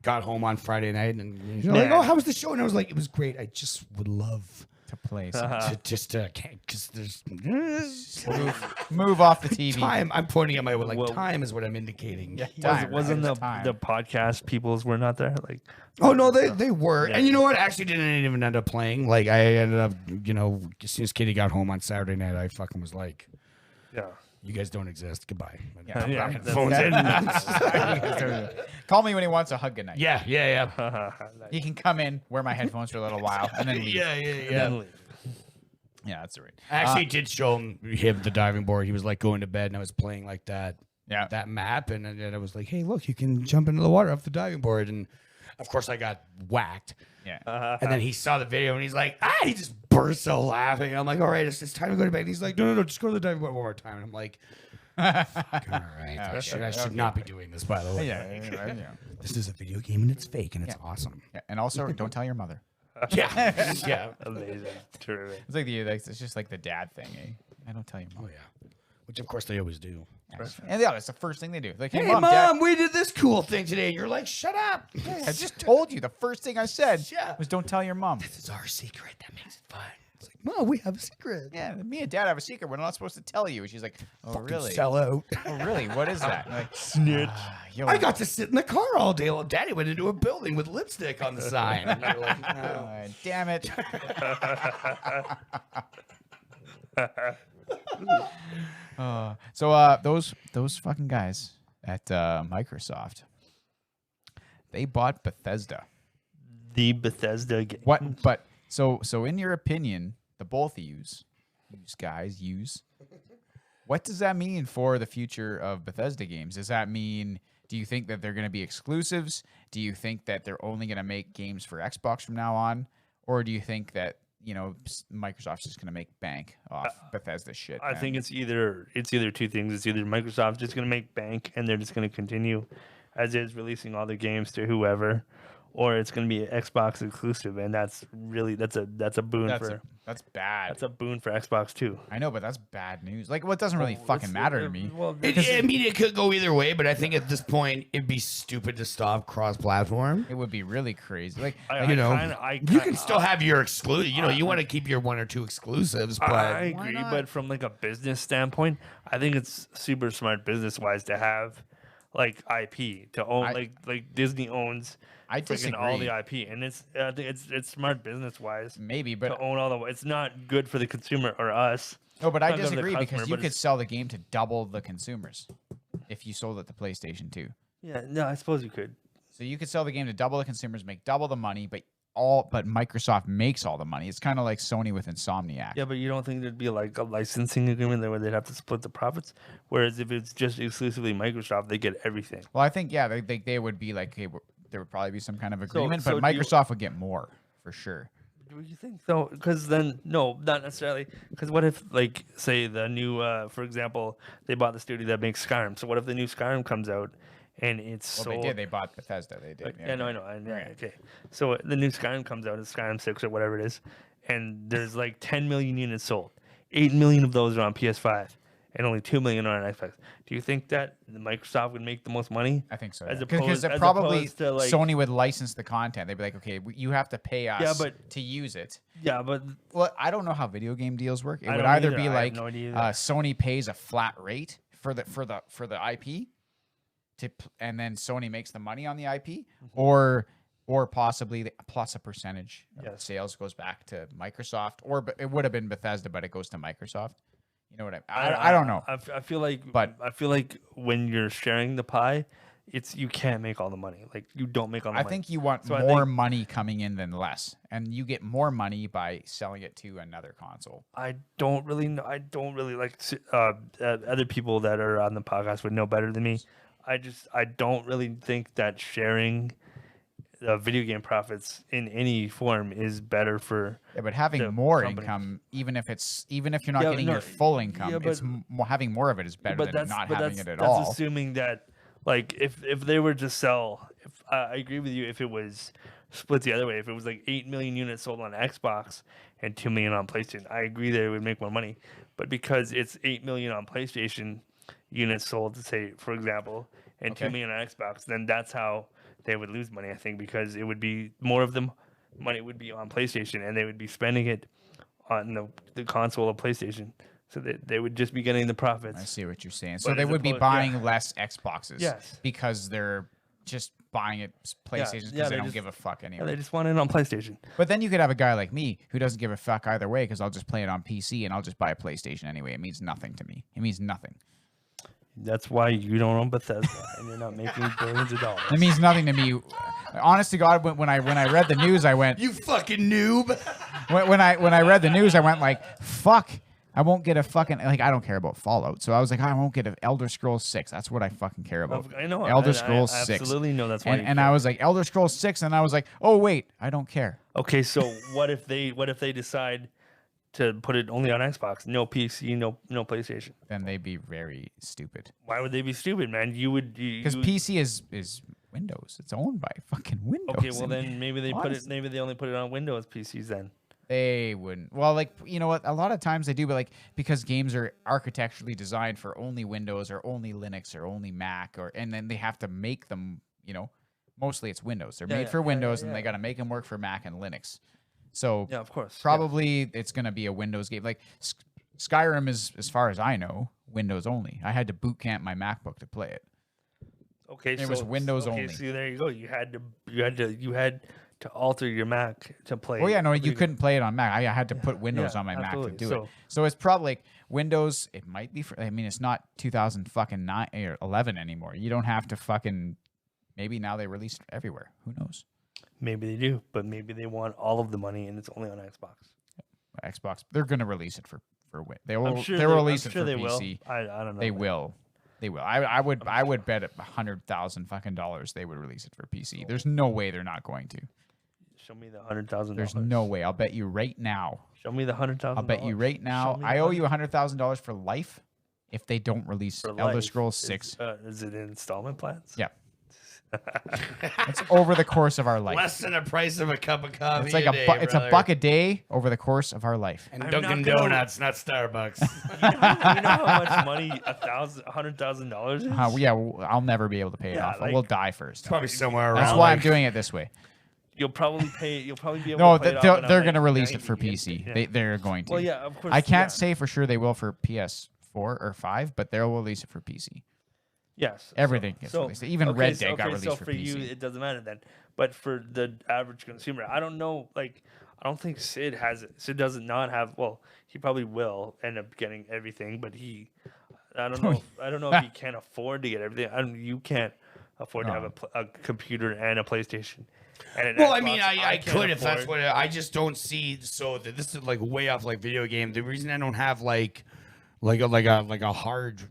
Got home on Friday night and you're like, "Oh, how was the show?" And I was like, "It was great. I just would love To play. some- because there's Move off the TV. time." I'm pointing at my like Well- time is what I'm indicating. Time, Wasn't right? the Time. the podcast peoples were not there? Like, Oh no, they were, Yeah. and you know what? I actually didn't even end up playing. Like I ended up, as soon as Katie got home on Saturday night, I fucking was like, yeah. "You guys don't exist. Goodbye." Yeah. Yeah, Phones in. Call me when he wants a hug goodnight. Yeah. He can come in, wear my headphones for a little while, and then leave. Yeah. Yeah, that's right. I actually did show him the diving board. He was like going to bed, and I was playing like that map, and then I was like, "Hey, look, you can jump into the water off the diving board." And of course, I got whacked. Yeah. And then he saw the video, and he's like, he just burst out laughing. I'm like, "All right, it's time to go to bed." And he's like, "No, just go to the diving board one more time." And I'm like, "Fuck, all right, I should not be doing this, by the way. Yeah. This is a video game, and it's fake, and it's awesome." Yeah. And also, don't tell your mother. Yeah. Amazing. Terrific. It's like it's just like the dad thing. I don't tell your mom. Oh yeah. Which of course they always do. And yeah, it's the first thing they do. Like, Hey, mom, mom, Dad, we did this cool thing today. And you're like, "Shut up." I just told you the first thing I said Yeah. was don't tell your mom. This is our secret. That makes it fun. It's like, Mom, we have a secret. Yeah, me and Dad have a secret. We're not supposed to tell you. She's like, oh, really? Sell out. Oh, really? What is that? I'm like, Snitch. yo, I got to sit in the car all day while Daddy went into a building with lipstick on the sign. And you're like, no. damn it. Those fucking guys at Microsoft, they bought Bethesda. The Bethesda game. What? But so in your opinion, the both of yous guys, what does that mean for the future of Bethesda games? Does that mean? Do you think that they're going to be exclusives? Do you think that they're only going to make games for Xbox from now on, or do you think that Microsoft's just going to make bank off Bethesda shit? I think it's either two things. It's either Microsoft's just going to make bank and they're just going to continue as is releasing all their games to whoever, or it's going to be an Xbox exclusive, and that's a boon that's bad. That's a boon for Xbox too. I know, but that's bad news. Like, it doesn't really fucking matter to me. Well, It could go either way, but I think at this point it'd be stupid to stop cross-platform. It would be really crazy. Like, You can still have your exclusive. You want to keep your one or two exclusives, but I agree. But from like a business standpoint, I think it's super smart business-wise to have like IP to own, like Disney owns. I disagree. All the IP, and it's smart business wise. Maybe, but to own all the, it's not good for the consumer or us. No, but I Not good for the disagree customer, because you but could sell the game to double the consumers if you sold it to PlayStation 2. Yeah, no, I suppose you could. So you could sell the game to double the consumers, make double the money, but Microsoft makes all the money. It's kind of like Sony with Insomniac. Yeah, but you don't think there'd be like a licensing agreement there where they'd have to split the profits? Whereas if it's just exclusively Microsoft, they get everything. Well, I think they would be like, hey, there would probably be some kind of agreement, so but Microsoft would get more for sure. Do you think so? Because then, no, not necessarily. Because what if, like, say the new, for example, they bought the studio that makes Skyrim. So what if the new Skyrim comes out and it's sold? They did. They bought Bethesda. They did. Like, yeah, no, I know. Okay. So the new Skyrim comes out, it's Skyrim 6 or whatever it is, and there's like 10 million units sold. 8 million of those are on PS5, and only 2 million are on Xbox. Do you think that Microsoft would make the most money? I think so. Because probably Sony would license the content. They'd be like, okay, you have to pay us to use it. Yeah, but well, I don't know how video game deals work. It would don't either either. be I like have no idea Sony pays a flat rate for the IP, and then Sony makes the money on the IP, or possibly plus a percentage of sales goes back to Microsoft, or it would have been Bethesda, but it goes to Microsoft. You know what I don't know. I feel like when you're sharing the pie, you can't make all the money. Like you don't make all the money. I think you want more money coming in than less, and you get more money by selling it to another console. I don't really know. I don't really like other people that are on the podcast would know better than me. I don't really think that sharing video game profits in any form is better for but having more company. income, even if you're not getting your full income, having more of it is better than not having it at all. That's assuming that, like, if they were to sell, I agree with you, if it was split the other way, if it was like 8 million units sold on Xbox and 2 million on PlayStation, I agree that it would make more money. But because it's 8 million on PlayStation units sold, say for example, and 2 million on Xbox, then that's how they would lose money, I think, because it would be more of them money would be on PlayStation, and they would be spending it on the console of PlayStation, so that they would just be getting the profits. I see what you're saying. So they would be buying less Xboxes, yes, because they're just buying it PlayStation because they don't give a fuck anyway. Yeah, they just want it on PlayStation. But then you could have a guy like me who doesn't give a fuck either way because I'll just play it on PC and I'll just buy a PlayStation anyway. It means nothing to me. It means nothing. That's why you don't own Bethesda and you're not making billions of dollars. It means nothing to me. Honest to God, when I read the news, I went, "You fucking noob." When I read the news, I went like, "Fuck." I won't get a fucking, like, I don't care about Fallout. So I was like, I won't get an Elder Scrolls 6. That's what I fucking care about. I know. Elder Scrolls 6. I absolutely know that's why. And I was like, Elder Scrolls 6. And I was like, oh, wait, I don't care. Okay, so what if they decide to put it only on Xbox? No PC, no PlayStation. Then they'd be very stupid. Why would they be stupid, man? Because PC is Windows. It's owned by fucking Windows. Okay, well then maybe they only put it on Windows PCs then. They wouldn't. Well, like, you know what? A lot of times they do, but like because games are architecturally designed for only Windows or only Linux or only Mac, and then they have to make them. You know, mostly it's Windows. They're made for Windows, and they got to make them work for Mac and Linux. So Yeah, of course. probably it's going to be a Windows game. Like Skyrim is, as far as I know, Windows only. I had to boot camp my MacBook to play it. Okay, It was Windows okay, only. So there you go. You had to alter your Mac to play. Oh yeah, no, you video couldn't play it on Mac. I had to put Windows Yeah, on my Mac to absolutely. do it. So it's probably like Windows. It might be. I mean, it's not 2009 or 11 anymore. You don't have to fucking. Maybe now they release it everywhere. Who knows? Maybe they do, but maybe they want all of the money and it's only on Xbox. Xbox. They're gonna release it for Win. They will. I'm sure They'll release I'm it sure for they PC. will. I don't know. They will. They will. I would bet at $100,000 fucking dollars they would release it for PC. There's no way they're not going to. Show me the $100,000. There's no way. I'll bet you right now. Show me the $100,000. I'll bet you right now. I owe you $100,000 for life if they don't release Elder Scrolls 6. Is it in installment plans? Yeah. It's over the course of our life. Less than the price of a cup of coffee. It's like it's a buck a day over the course of our life. And I'm Dunkin' not gonna- Donuts, not Starbucks. You know how much money $100,000 is? Yeah, I'll never be able to pay it Yeah, off. like- We'll die first. Probably somewhere around. That's why I'm doing it this way. You'll probably pay. You'll probably be able No, to pay it off they're when I'm, going like, to release it for 90. PC. Yeah. They're going to. Well, yeah, of course. I can't yeah. say for sure they will for PS4 or 5, but they'll release it for PC. Yes. Everything gets released. Even Red Dead got released so for for PC. you, it doesn't matter then. But for the average consumer, I don't know. Like, I don't think Sid has it. Sid does not have. Well, he probably will end up getting everything, but I don't know. I don't know if he can afford to get everything. You can't afford to have a computer and a PlayStation. And an Well, I Xbox. mean, I can't could if that's afford- what I just don't see. So this is like way off like video game. The reason I don't have like a hard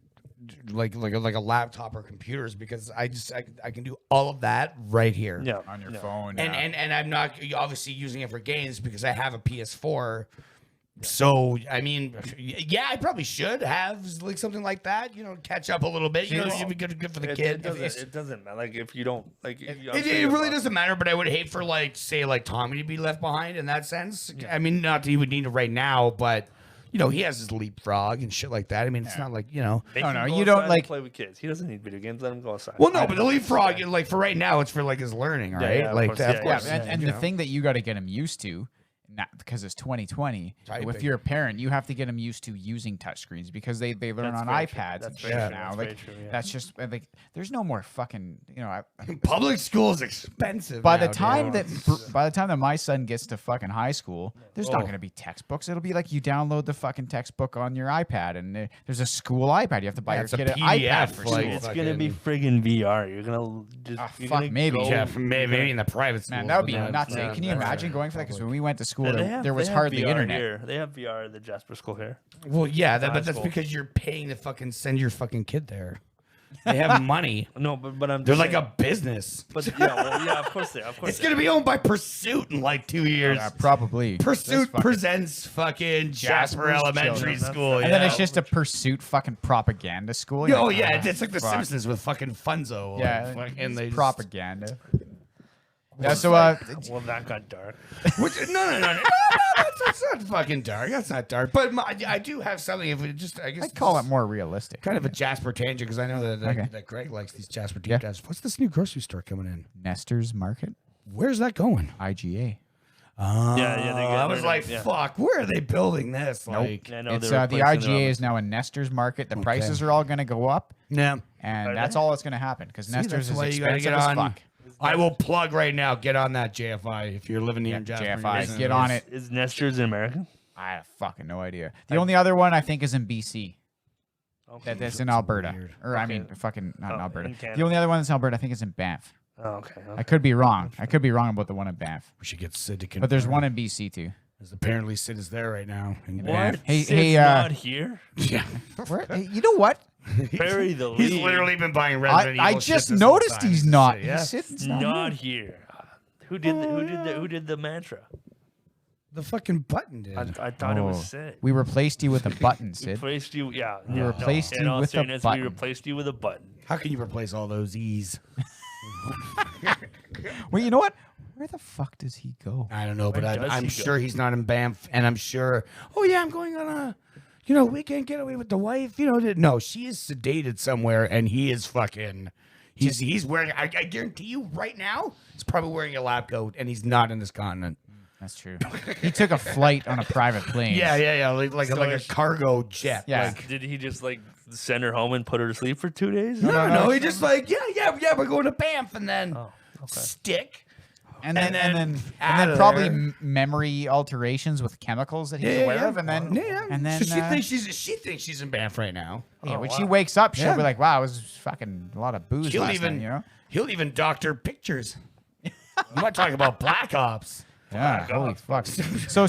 like a laptop or computer is because I can do all of that right here. Yeah. On your yeah. phone. And I'm not obviously using it for games because I have a PS4. So I mean, yeah, I probably should have like something like that. You know, catch up a little bit. You know, it'd be good for the kid. It doesn't matter. Like if you don't like, It really doesn't matter, but I would hate for like say like Tommy to be left behind in that sense. I mean, not that he would need it right now, but you know, he has his leapfrog and shit like that. I mean, it's not like, you know. No, you don't like play with kids. He doesn't need video games. Let him go outside. Well, no, but the leapfrog, like for right now, it's for like his learning, right? yeah, of like course, that, yeah, of Yeah, course. and you the know. thing that you got to get him used to, not because it's 2020. Typing. If you're a parent, you have to get him used to using touchscreens because they learn That's on very true. iPads That's and very shit true. now. That's Like very true, yeah. that's just like there's no more fucking Public school is expensive. by now, the time dude. that my son gets to fucking high school, there's not going to be textbooks. It'll be like you download the fucking textbook on your iPad, and there's a school iPad. You have to buy Yeah, your it's a kid an PDF, iPad for like, school. It's gonna be friggin' VR. You're gonna just you're fuck, gonna maybe. go- yeah, maybe in the private school. Man, that would be Yeah, nuts. yeah, Can you that's imagine going for that? Because when we went to school, They have- there was they have hardly VR internet. Here. They have VR at the Jasper School here. Well, yeah, high but that's school. because you're paying to fucking send your fucking kid there. They have money. No, but I'm. They're just like saying, a business. But yeah, of course they. Of course It's gonna be owned by Pursuit in like 2 years. Probably. Pursuit That's fucking- presents fucking Jasper Jasper's Elementary children. School. And then yeah. it's just a Pursuit fucking propaganda school. You're Oh like, yeah, "Ah, it's like the fuck." Simpsons with fucking Funzo. Yeah, like, it's they just- propaganda. Yeah, so Well, that got dark. No, that's not fucking dark. That's not dark. But I do have something. If it just, I guess I'd call this it is more realistic. kind of a Jasper tangent because I know that, Okay. that Greg likes these Jasper deep Yeah. dives. What's this new grocery store coming in? Nestor's Market, Where's that going? IGA. Oh, They I was like, yeah. fuck. Where are they building this? Like, Yeah, no, It's they're the replacing it IGA on is now a Nestor's Market. The prices are all going to go up, yeah. and Are that's they? all that's going to happen because Nestor's that's is why you gotta expensive get as on- fuck. I will plug right now. Get on that JFI if you're living here in Jasper. JFI, you're get on it. Is Nestor's in America? I have fucking no idea. The only other one I think is in BC. Okay. That's in Alberta, weird. or I Okay. mean, fucking not in Oh, Alberta. in Canada. The only other one that's in Alberta, I think, is in Banff. Oh, okay. I could be wrong. I could be wrong about the one in Banff, We should get Sid to confirm. but there's one in BC too. Because apparently Sid is there right now. In What? Banff. Hey, Sid's hey, not here. Yeah. Where, hey, you know what? Bury the He's lead. literally been buying Resident I Evil shit just this whole noticed time. he's not. Yeah. He's sitting. It's not here. Who did the mantra? The fucking button did. I thought it Oh, was Sid. we replaced you with a button, We Sid. replaced you. Yeah. We yeah, replaced in you all with a seriousness, button. We replaced you with a button. How can you replace all those E's? Well, you know what? Where the fuck does he go? I don't know, but Where does I'm he go? sure he's not in Banff, and I'm sure. Oh yeah, I'm going on a, weekend getaway with the wife. No, she is sedated somewhere, and he is fucking. He's wearing. I guarantee you, right now, he's probably wearing a lab coat, and he's not in this continent. That's true. He took a flight on a private plane. Yeah. Like So a it's- cargo jet. Yeah. Like, Did he just like send her home and put her to sleep for 2 days? no. He just like, yeah. We're going to Banff, and then Oh, okay. stick. And then out of probably there. memory alterations with chemicals that he's aware of, and then So she thinks she's in Banff right now. when she wakes up, she'll Yeah. be like, "Wow, it was fucking a lot of booze He'll last even night," you know? he'll even doctor pictures. I'm not talking about Black Ops. Yeah, holy fuck. So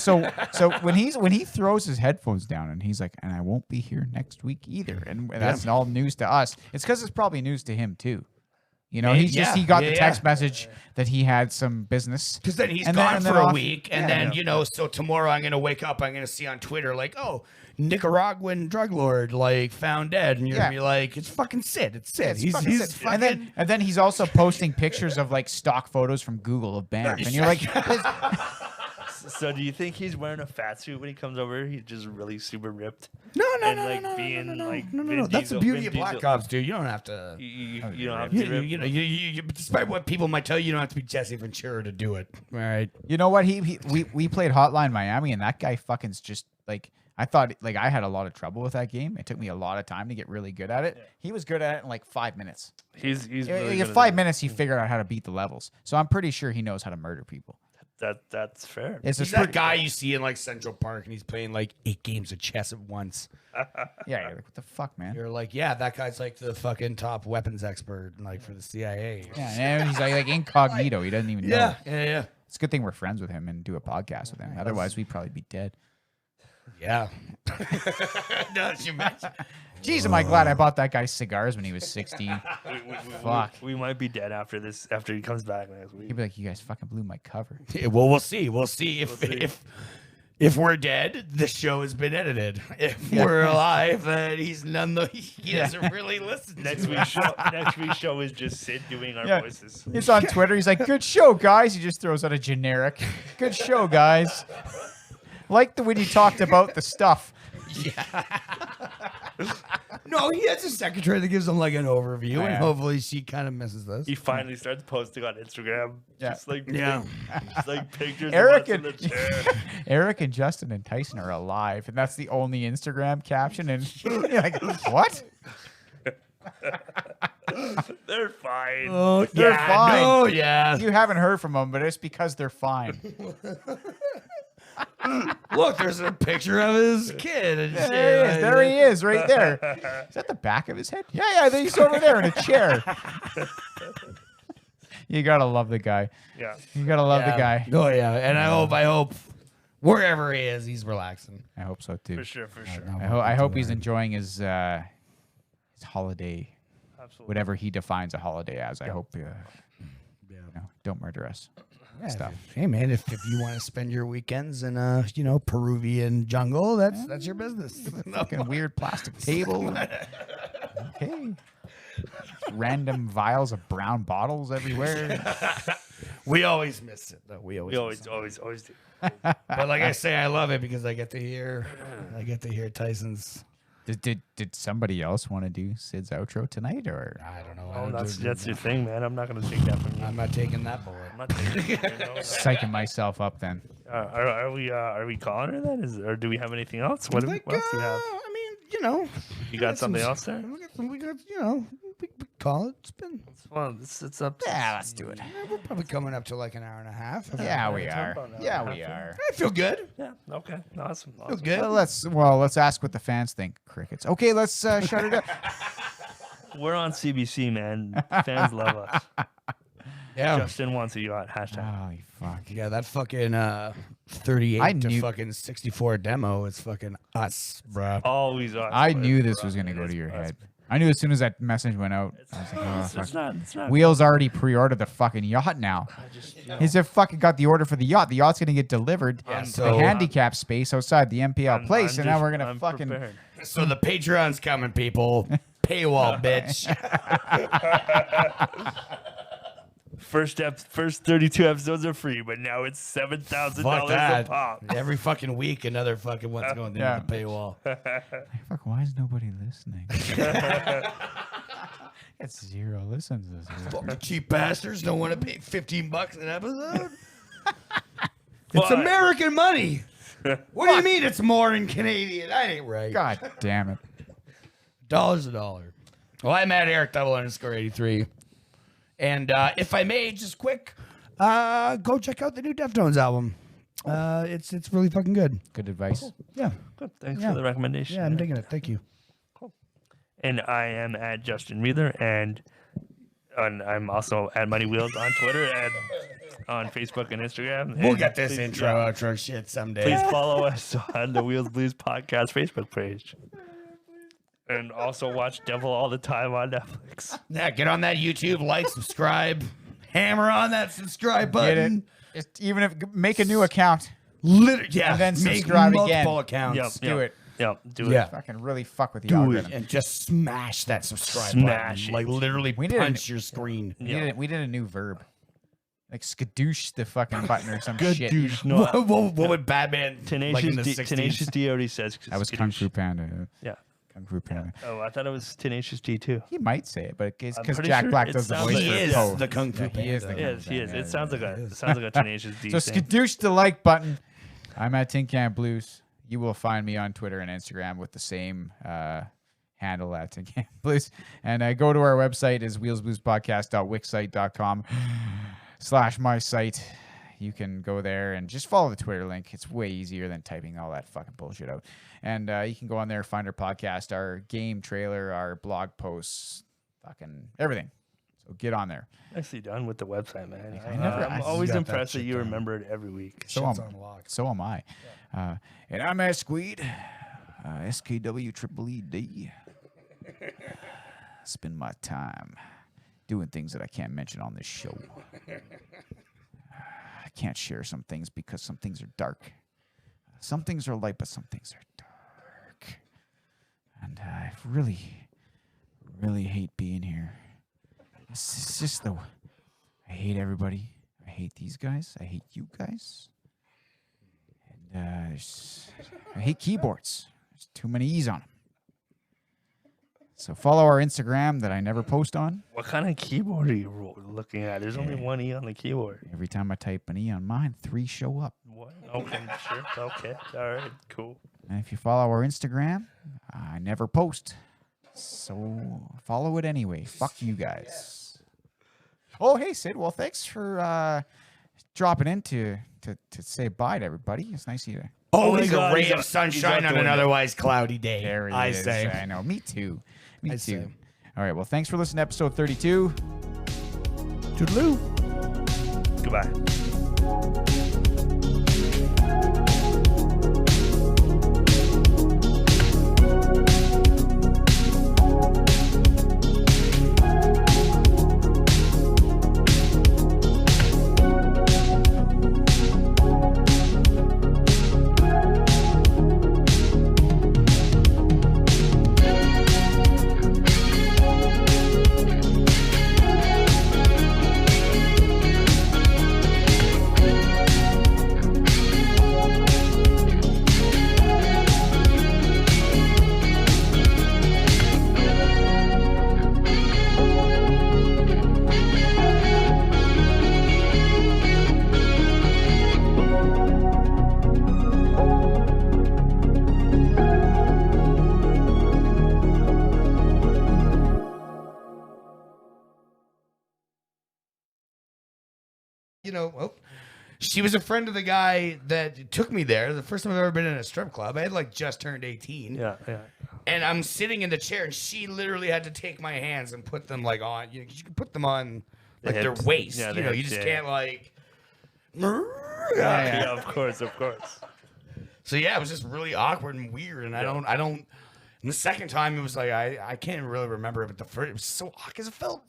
when he throws his headphones down and he's like, "And I won't be here next week either," and that's all news to us. It's because it's probably news to him too. You know, he got the text message that he had some business. Because then he's And gone then for a off- week, and then so tomorrow I'm gonna wake up, I'm gonna see on Twitter like, oh, Nicaraguan drug lord like found dead, and you're gonna be like, it's fucking Sid, it's Sid. It's He's fucking sick. fucking. And then he's also posting pictures of like stock photos from Google of Banff, and you're like, So do you think he's wearing a fat suit when he comes over? He's just really super ripped. No. Vin That's the Diesel- beauty Vin of Black Diesel. Ops, dude. You don't have to. You don't have to. rip. You despite what people might tell you, you don't have to be Jesse Ventura to do it. All right. you know what? We played Hotline Miami, and that guy fucking's just like. I thought like I had a lot of trouble with that game. It took me a lot of time to get really good at it. He was good at it in like 5 minutes. He's really In good at 5 it. minutes, he figured out how to beat the levels. So I'm pretty sure he knows how to murder people. That's fair. It's He's just that guy you see in like Central Park, and he's playing like 8 games of chess at once. yeah. You're like, what the fuck, man? You're like, yeah, that guy's like the fucking top weapons expert, like for the CIA. Yeah, and he's like incognito. He doesn't even know. Yeah. It's a good thing we're friends with him and do a podcast with him. Otherwise, we'd probably be dead. Yeah. Don't you imagine? Jeez, am I glad I bought that guy cigars when he was 16. Fuck. We might be dead after this. After he comes back next week. He'd be like, you guys fucking blew my cover. Yeah, well, we'll see. We'll see if we're dead, the show has been edited. If we're alive, then he doesn't really listen. Next week's show is just Sid doing our Yeah. voices. It's on Twitter. He's like, good show, guys. He just throws out a generic. Good show, guys. Like when you talked about the stuff. No, he has a secretary that gives him like an overview, Oh, and yeah. hopefully she kind of misses this. He finally starts posting on Instagram. Yeah. Just like Yeah. just like pictures Eric of us in and- the chair. Eric and Justin and Tyson are alive, and that's the only Instagram caption. And you're like, what? They're fine. Oh, They're fine. No, yeah. You haven't heard from them, but it's because they're fine. Look, there's a picture of his kid. And shit. There he is. There he is, right there. Is that the back of his head? Yeah. He's over there in a chair. You gotta love the guy. Yeah. You gotta love the Yeah. guy. Oh yeah, and I hope wherever he is, he's relaxing. I hope so too. For sure. I hope he's enjoying his holiday, Absolutely. whatever he defines a holiday as. I hope. Don't murder us. Stuff. Hey man, if you want to spend your weekends in Peruvian jungle, that's your business. Fucking weird plastic table. Okay. Random vials of brown bottles everywhere. We always miss it though. We We always. always do. But like I say, I love it because I get to hear Tyson's. Did somebody else want to do Sid's outro tonight, or I don't know. Oh, that's your thing, man. I'm not gonna take that from you. I'm not taking that bullet. I'm not taking it. psyching myself up then? Are we calling her then? Or do we have anything else? What else do we have? I mean, You got something else there? We got we call it. It's been. Well, it's up. Yeah, let's do it. We're probably coming up to like an hour and a half. Yeah, we it's are. up on that. Yeah, we are. I feel good. Yeah. Okay. Awesome. Feel good. Let's ask what the fans think. Crickets. Okay, let's shut it up. We're on CBC, man. Fans love us. Yeah. Justin wants a yacht. Hashtag. Holy fuck. Yeah, that fucking 38 I to knew- fucking 64 demo is fucking us, bruh. Always us. I knew this was gonna go to your head. I knew as soon as that message went out. I was like, oh, It's fuck. not. It's not. Wheels already pre-ordered the fucking yacht now. He's fucking got the order for the yacht. The yacht's gonna get delivered to so- the handicap space outside the MPL place, and now we're gonna I'm fucking. prepared. So the Patreon's coming, people. Paywall, bitch. First 32 episodes are free, but now it's $7,000 Fuck a that. pop. Every fucking week, another fucking one's going into Yeah. the paywall. Fuck, why is nobody listening? It's 0 listens this week. Fucking cheap bastards don't want to pay $15 an episode. It's American money. What do you mean it's more in Canadian? That ain't right. God damn it. Dollar's a dollar. Well, I'm at Eric _83. And if I may, just quick, go check out the new Deftones album. It's really fucking good. Good advice. Yeah. Good. Thanks for the recommendation. Yeah, I'm digging it. Thank you. And I am at Justin Reether, and I'm also at Money Wheels on Twitter and on Facebook and Instagram. We'll And get this please, intro, outro shit someday. Please follow us on the Wheels Blues Podcast Facebook page. And also watch Devil All the Time on Netflix. Yeah, get on that YouTube, like, subscribe, hammer on that subscribe button. Even if make a new account. Yeah, And then make subscribe multiple again. accounts. Do it. Yep, do it. Yeah. Fucking really fuck with the Do algorithm. it and just smash that subscribe Smash button. it. Like literally We didn't- punch your screen. We did a new verb. Like skadoosh the fucking button or some shit. Douche. No, What would Batman like in the 60s? Tenacious D already says. That was Kung Fu Panda. Yeah. Kung Fu Panda. Oh, I thought it was Tenacious D too. He might say it, but it's I'm because pretty Jack sure Black it does the sounds voice like He for is Poe. the Kung Fu He is the Panda. Kung Yes, Fu he is. Panda. It sounds like a Tenacious D So thing. skadoosh the like button. I'm at Tin Can Blues. You will find me on Twitter and Instagram with the same handle at Tin Can Blues. And go to our website is wheelsbluespodcast.wixsite.com/my site. You can go there and just follow the Twitter link. It's way easier than typing all that fucking bullshit out. And you can go on there, find our podcast, our game trailer, our blog posts, fucking everything. So get on there. Nicely done with the website, man. never- I'm I always got that impressed that shit you down. remember it every week. So Shit's am, on lock. so am I. And I'm at Skweeed, SKWEED. Spend my time doing things that I can't mention on this show. I can't share some things because some things are dark. Some things are light, but some things are dark. And I really, really hate being here. It's just the... I hate everybody. I hate these guys. I hate you guys. And I hate keyboards. There's too many E's on them. So follow our Instagram that I never post on. What kind of keyboard are you looking at? There's only one E on the keyboard. Every time I type an E on mine, 3 show up. What? Okay, sure. Okay. All right. Cool. And if you follow our Instagram, I never post. So follow it anyway. Fuck you guys. Oh, hey, Sid. Well, thanks for dropping in to say bye to everybody. It's nice of you to... Always my God, a ray he's of out- sunshine he's out on the an window. otherwise cloudy day. There he I is. say. I know. Me too. Me I too. say. All right. Well, thanks for listening to episode 32. Toodaloo. Goodbye. You know, she was a friend of the guy that took me there. The first time I've ever been in a strip club. I had like just turned 18. Yeah. And I'm sitting in the chair, and she literally had to take my hands and put them like on. You can put them on like their hips. waist. Yeah, you the know, you hips, just yeah. can't like. Yeah, of course. So yeah, it was just really awkward and weird, and I don't. And the second time it was like I can't really remember it, but the first it was so awkward because it felt.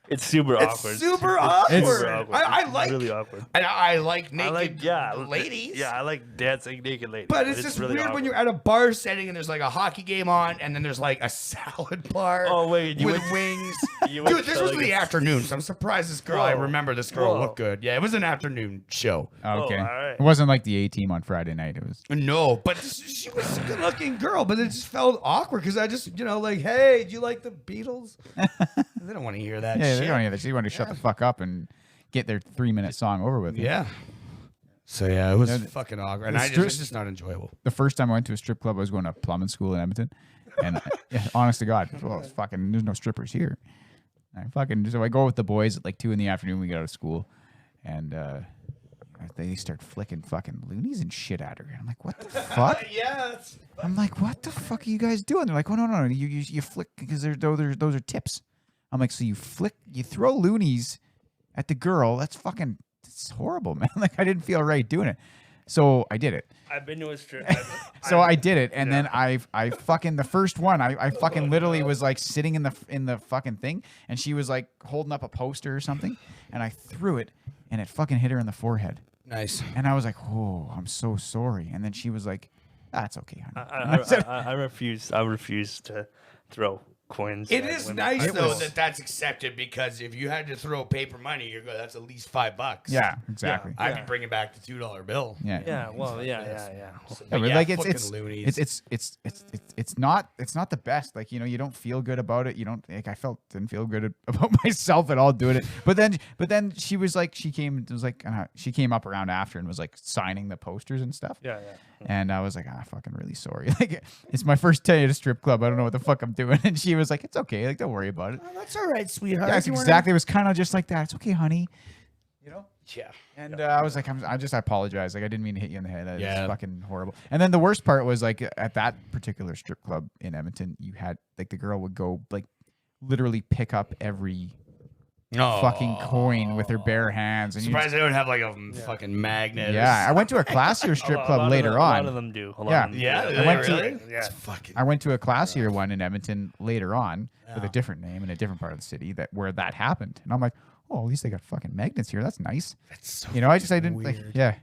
It's super It's awkward. super It's awkward. super awkward. I It's like really awkward. And I like naked ladies. Yeah, I like dancing naked ladies. But it's just really weird awkward. when you're at a bar setting and there's like a hockey game on, and then there's like a salad bar. Oh, wait, you with went- wings. you went Dude, this to, was like, the a- afternoon, so I'm surprised this girl. I Whoa. remember this girl Whoa. looked good. Yeah, it was an afternoon show. Okay. all right. It wasn't like the A-Team on Friday night. It was... No, but she was a good-looking girl, but it just felt awkward because I just, like, hey, do you like the Beatles? They don't want to hear that Yeah, shit. they don't either. They want to shut the fuck up and get their 3-minute song over with. Yeah. So yeah, it was Yeah, fucking awkward, and it's just not enjoyable. The first time I went to a strip club, I was going to plumbing school in Edmonton, and yeah, honest to God, well, it's fucking there's no strippers here. So I go with the boys at like 2 PM. We get out of school, and they start flicking fucking loonies and shit at her. And I'm like, what the fuck? Yes. I'm like, what the fuck are you guys doing? They're like, oh no, you flick because those are tips. I'm like, so you throw loonies at the girl? That's horrible, man. Like I didn't feel right doing it, so I did it. I've been to a strip. So I did it, and then I fucking the first one, I fucking literally was like sitting in the fucking thing, and she was like holding up a poster or something, and I threw it, and it fucking hit her in the forehead. Nice. And I was like, oh, I'm so sorry. And then she was like, that's okay, honey. I refuse. I refuse to throw coins. It at is women. nice It though was- that's accepted, because if you had to throw paper money, that's at least $5. Yeah, exactly. I'd be bringing back the $2 bill. Yeah. Yeah. Well. Yeah. Yeah, but like it's not the best. Like, you don't feel good about it. You don't like didn't feel good about myself at all doing it. But then she was like she came up around after and was like signing the posters and stuff. Yeah. And I was like, fucking really sorry. Like it's my first day at a strip club. I don't know what the fuck I'm doing. And she was like, it's okay. Like don't worry about it. Oh, that's all right, sweetheart. Yeah, it's exactly. It was kind of just like that. It's okay, honey. Yeah. And I was like, I apologize. Like I didn't mean to hit you in the head. That Yeah. was fucking horrible. And then the worst part was like at that particular strip club in Edmonton, you had like the girl would go like literally pick up every fucking coin with her bare hands. And Surprised they don't have like a fucking magnet. I went to a classier strip club later on. A lot of them do. Yeah. Yeah. I went to- really? Yeah. It's fucking. I went to a classier one in Edmonton later on with a different name in a different part of the city where that happened. And I'm like, oh, at least they got fucking magnets here. That's nice. That's so I didn't like, weird. yeah.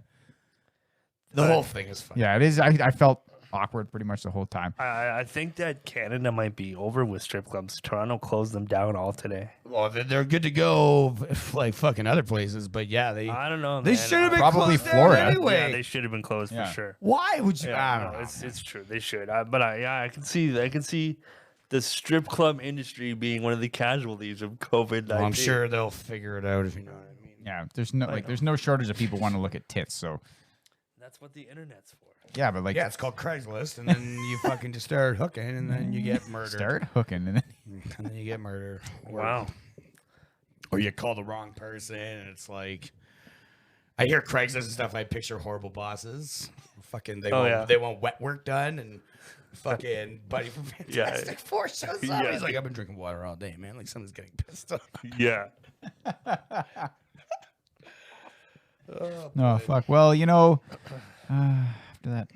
The whole thing is fun. Yeah, it is. I felt awkward pretty much the whole time. I think that Canada might be over with strip clubs. Toronto closed them down all today. Well, they're good to go, like fucking other places, but yeah, I don't know. they man. should have been Probably closed down Florida. anyway. Yeah, they should have been closed Yeah. for sure. Why would you? I Yeah, don't no, know. it's true. They should. I can see the strip club industry being one of the casualties of COVID-19. Well, I'm sure they'll figure it out, if you know what I mean. Yeah, there's no shortage of people want to look at tits. So that's what the internet's for. yeah, but like Yeah, it's called Craigslist, and then you fucking just start hooking, and then you get murdered. start hooking and then And then you get murdered. Wow. Or you call the wrong person, and it's like, I hear Craigslist and stuff. I picture horrible bosses. Fucking, they want wet work done, and fucking Buddy from Fantastic Four shows up. Yeah. He's like, I've been drinking water all day, man. Like someone's getting pissed off. Yeah. no fuck. Well, after that,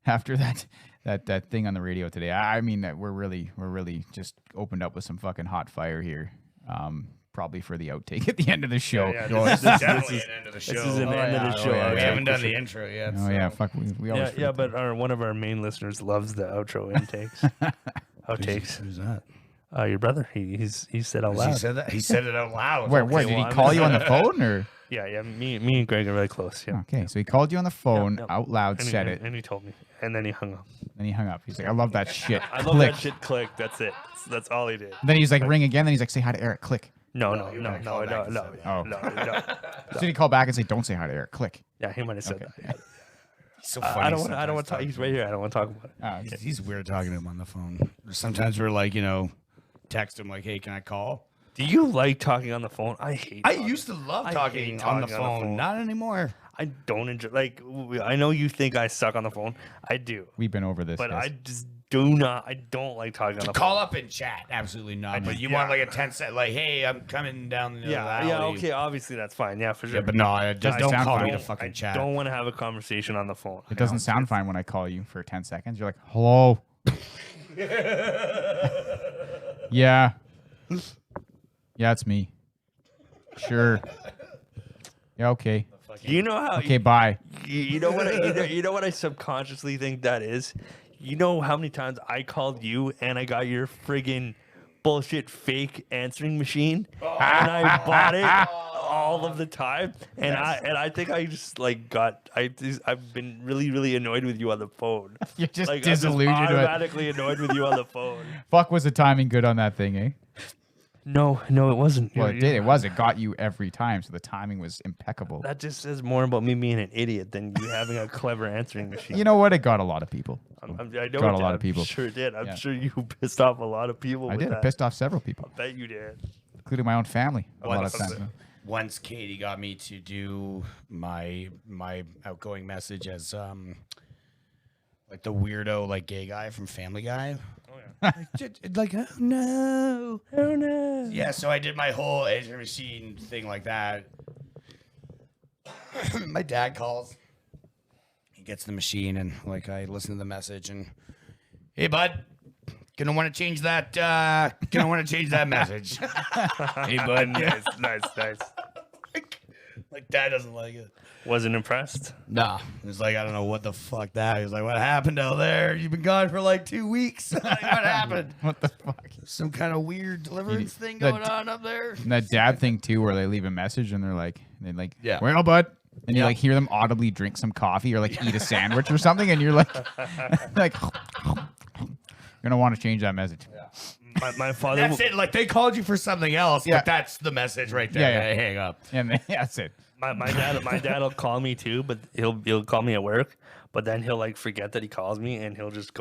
after that thing on the radio today, I mean that we're really just opened up with some fucking hot fire here. Probably for the outtake at the end of the show. Yeah, This is definitely an end of the show. This is an end of the show. yeah, we yeah. haven't done the intro yet. Oh so. yeah, fuck. We always Yeah, forget but one of our main listeners loves the outro intakes. Outtakes. Who's that? Your brother. He said out He loud. said that. He said it out loud. Wait, what? Okay, Did he well, call you on the phone or? Yeah. Me and Greg are very close. Yeah. Okay, so he called you on the phone, Yeah. out loud, And said he, it, and he told me, and then he hung up. then he hung up. He's like, I love that shit. I love Click. that shit. Click. That's it. That's all he did. Then he's like, ring again. Then he's like, say hi to Eric. Click. No. No, you gotta call back and say that. Oh. No. So did he call back and say, don't say hi to Eric. Click. Yeah, he might have said Okay. that. He's so funny. I don't want sometimes to talk. He's right here. I don't want to talk about it. Oh, okay. He's weird talking to him on the phone. Sometimes we're like, text him like, hey, can I call? Do you like talking on the phone? I hate. I talking. used to love I talking hate on the talking on the phone. phone. Not anymore. I don't enjoy. Like, I know you think I suck on the phone. I do, We've been over this. but guys. I just do not. I don't like talking on the Call phone. up and chat. Absolutely not. But you yeah. want like a 10-second, like, hey, I'm coming down the Yeah. alley. Okay. Obviously, that's fine. Yeah, for sure. Yeah, but no, I just Doesn't don't sound call fun. me to I fucking chat. don't want to have a conversation on the phone. It doesn't sound fine when I call you for 10 seconds. You're like, hello. Yeah. Yeah, it's me. Sure. Yeah, okay. You know how? Okay, bye. You know what? You know what I subconsciously think that is. You know how many times I called you and I got your friggin' bullshit fake answering machine, and I bought it all of the time, and I think I just like I've been really annoyed with you on the phone. You're just Like I'm just disillusioned with it. automatically annoyed with you on the phone. Fuck, was the timing good on that thing, eh? No, it wasn't. Well, it did. It was. It got you every time, so the timing was impeccable. That just says more about me being an idiot than you having a clever answering machine. You know what? It got a lot of people. I know got it a lot did. of people. I'm sure it did. I'm Yeah. sure you pissed off a lot of people. I with did. That. It pissed off several people, I bet you did. including my own family. A lot of Once- times. Once Katie got me to do my outgoing message as like the weirdo like gay guy from Family Guy. Like oh no. Yeah, so I did my whole answer machine thing like that. My dad calls. He gets the machine and like I listen to the message and hey bud, gonna want to change that message. Hey bud. nice. Like dad doesn't like it. Wasn't impressed. Nah. It was like, I don't know what the fuck that. He was like, what happened out there? You've been gone for like 2 weeks. Like, what happened? What the fuck? Some kind of weird deliverance thing that- going on up there? And that dad thing too, where they leave a message and they're like, Yeah. well, bud, and you Yeah. like hear them audibly drink some coffee or like eat a sandwich or something, and you're like, like, gonna want to change that message. My father. That's it. Like they called you for something else, Yeah. but that's the message right there. Yeah, yeah. Hey, hang up. And then, that's it. My dad will call me too, but he'll call me at work. But then he'll like forget that he calls me, and he'll just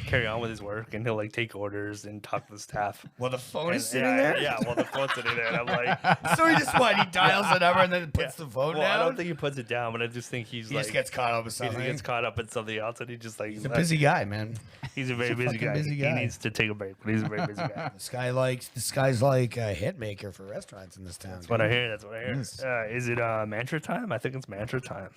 carry on with his work, and he'll like take orders and talk to the staff. Well, the phone And, is sitting there? Yeah, well, the phone's sitting there, and I'm like, So he just he dials the number and then puts the phone well, down? I don't think he puts it down, but I just think he's he like just gets caught up with he something. gets caught up in something else, and he just like He's a busy guy, man. He's a very a busy fucking guy. busy He guy. needs to take a break, but he's a very busy guy. This guy's like a hit maker for restaurants in this town. That's what I hear. Is it mantra time? I think it's mantra time.